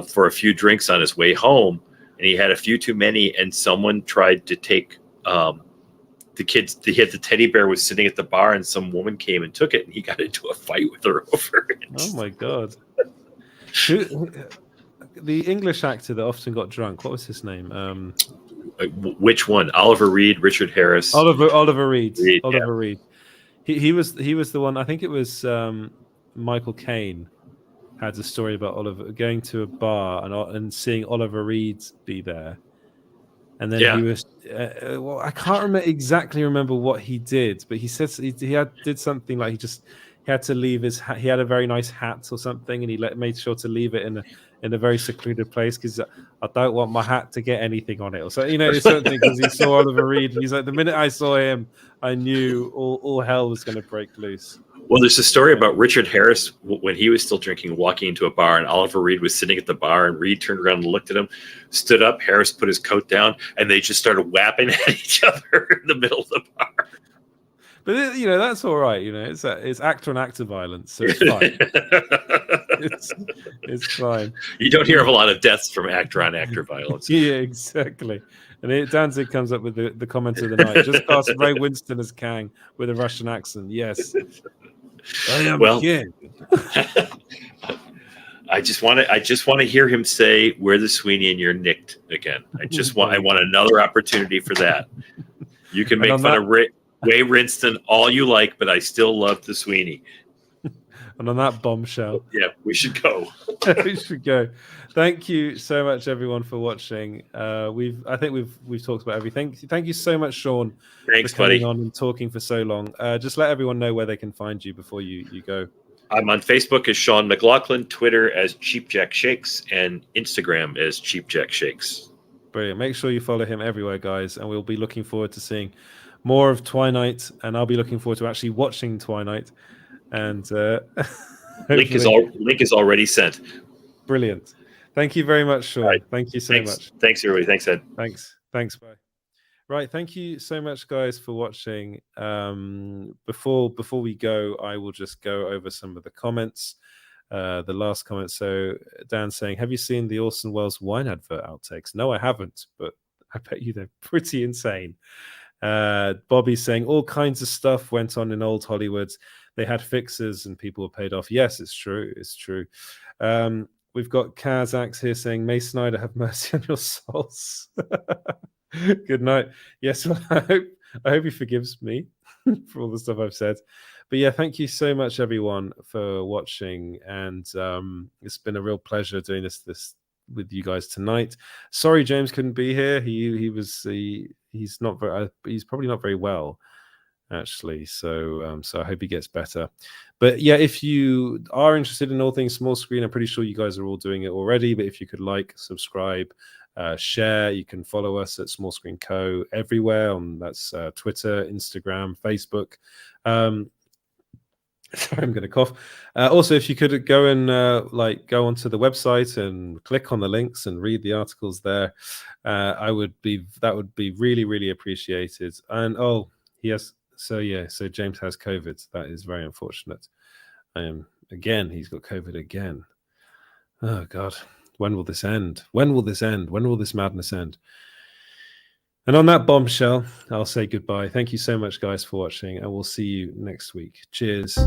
for a few drinks on his way home. And he had a few too many, and someone tried to take the kids. The teddy bear was sitting at the bar, and some woman came and took it, and he got into a fight with her over it. Oh my God. The English actor that often got drunk, what was his name? Which one? Oliver Reed, Richard Harris. Oliver Reed. Oliver Reed. He was the one. I think it was Michael Caine had a story about Oliver going to a bar and seeing Oliver Reed be there, and then he was. I can't exactly remember what he did, but he said he did something like he had to leave his hat. He had a very nice hat or something, and he made sure to leave it in a very secluded place because I don't want my hat to get anything on it. Or so, it's something because he saw Oliver Reed. He's like, the minute I saw him, I knew all hell was going to break loose. Well, there's a story about Richard Harris when he was still drinking, walking into a bar, and Oliver Reed was sitting at the bar, and Reed turned around and looked at him, stood up, Harris put his coat down, and they just started whapping at each other in the middle of the bar. But that's all right. It's actor on actor violence, so it's fine. it's fine. You don't hear of a lot of deaths from actor on actor violence. Yeah, exactly. And Danzig comes up with the comment of the night. Just cast Ray Winston as Kang with a Russian accent. Yes, I am King. I just want to hear him say, "We're the Sweeney and you're nicked" again. I want another opportunity for that. You can make fun of Ray Winston all you like, but I still love the Sweeney. And on that bombshell, we should go. We should go. Thank you so much, everyone, for watching. I think we've talked about everything. Thank you so much, Shaun. Thanks, for coming buddy. on and talking for so long. Just let everyone know where they can find you before you go. I'm on Facebook as Shaun McLaughlin, Twitter as Cheap Jack Shakes, and Instagram as Cheap Jack Shakes. Brilliant. Make sure you follow him everywhere, guys, and we'll be looking forward to seeing more of Twilight, and I'll be looking forward to actually watching Twilight. And link is already sent. Brilliant. Thank you very much, Shaun. Right. Thank you so much. Thanks, everybody. Thanks, Ed. Thanks. Bye. Right, thank you so much, guys, for watching. Before we go, I will just go over some of the comments. The last comment. So Dan saying, "Have you seen the Orson Welles wine advert outtakes?" No, I haven't, but I bet you they're pretty insane. Bobby saying, "All kinds of stuff went on in old Hollywood. They had fixers and people were paid off." Yes, it's true. It's true. We've got Kazax here saying, "May Snyder have mercy on your souls." Good night. Yes, well, I hope he forgives me for all the stuff I've said. But yeah, thank you so much, everyone, for watching, and it's been a real pleasure doing this with you guys tonight. Sorry, James couldn't be here. He's not very. He's probably not very well, actually. So I hope he gets better. But yeah, if you are interested in all things small screen, I'm pretty sure you guys are all doing it already. But if you could like, subscribe, share, you can follow us at Small Screen Co everywhere. That's Twitter, Instagram, Facebook. Sorry, I'm going to cough. Also, if you could go and go onto the website and click on the links and read the articles there, that would be really, really appreciated. And so James has COVID. That is very unfortunate. Again, he's got COVID again. Oh God, when will this end? When will this end? When will this madness end? And on that bombshell, I'll say goodbye. Thank you so much, guys, for watching, and we'll see you next week. Cheers.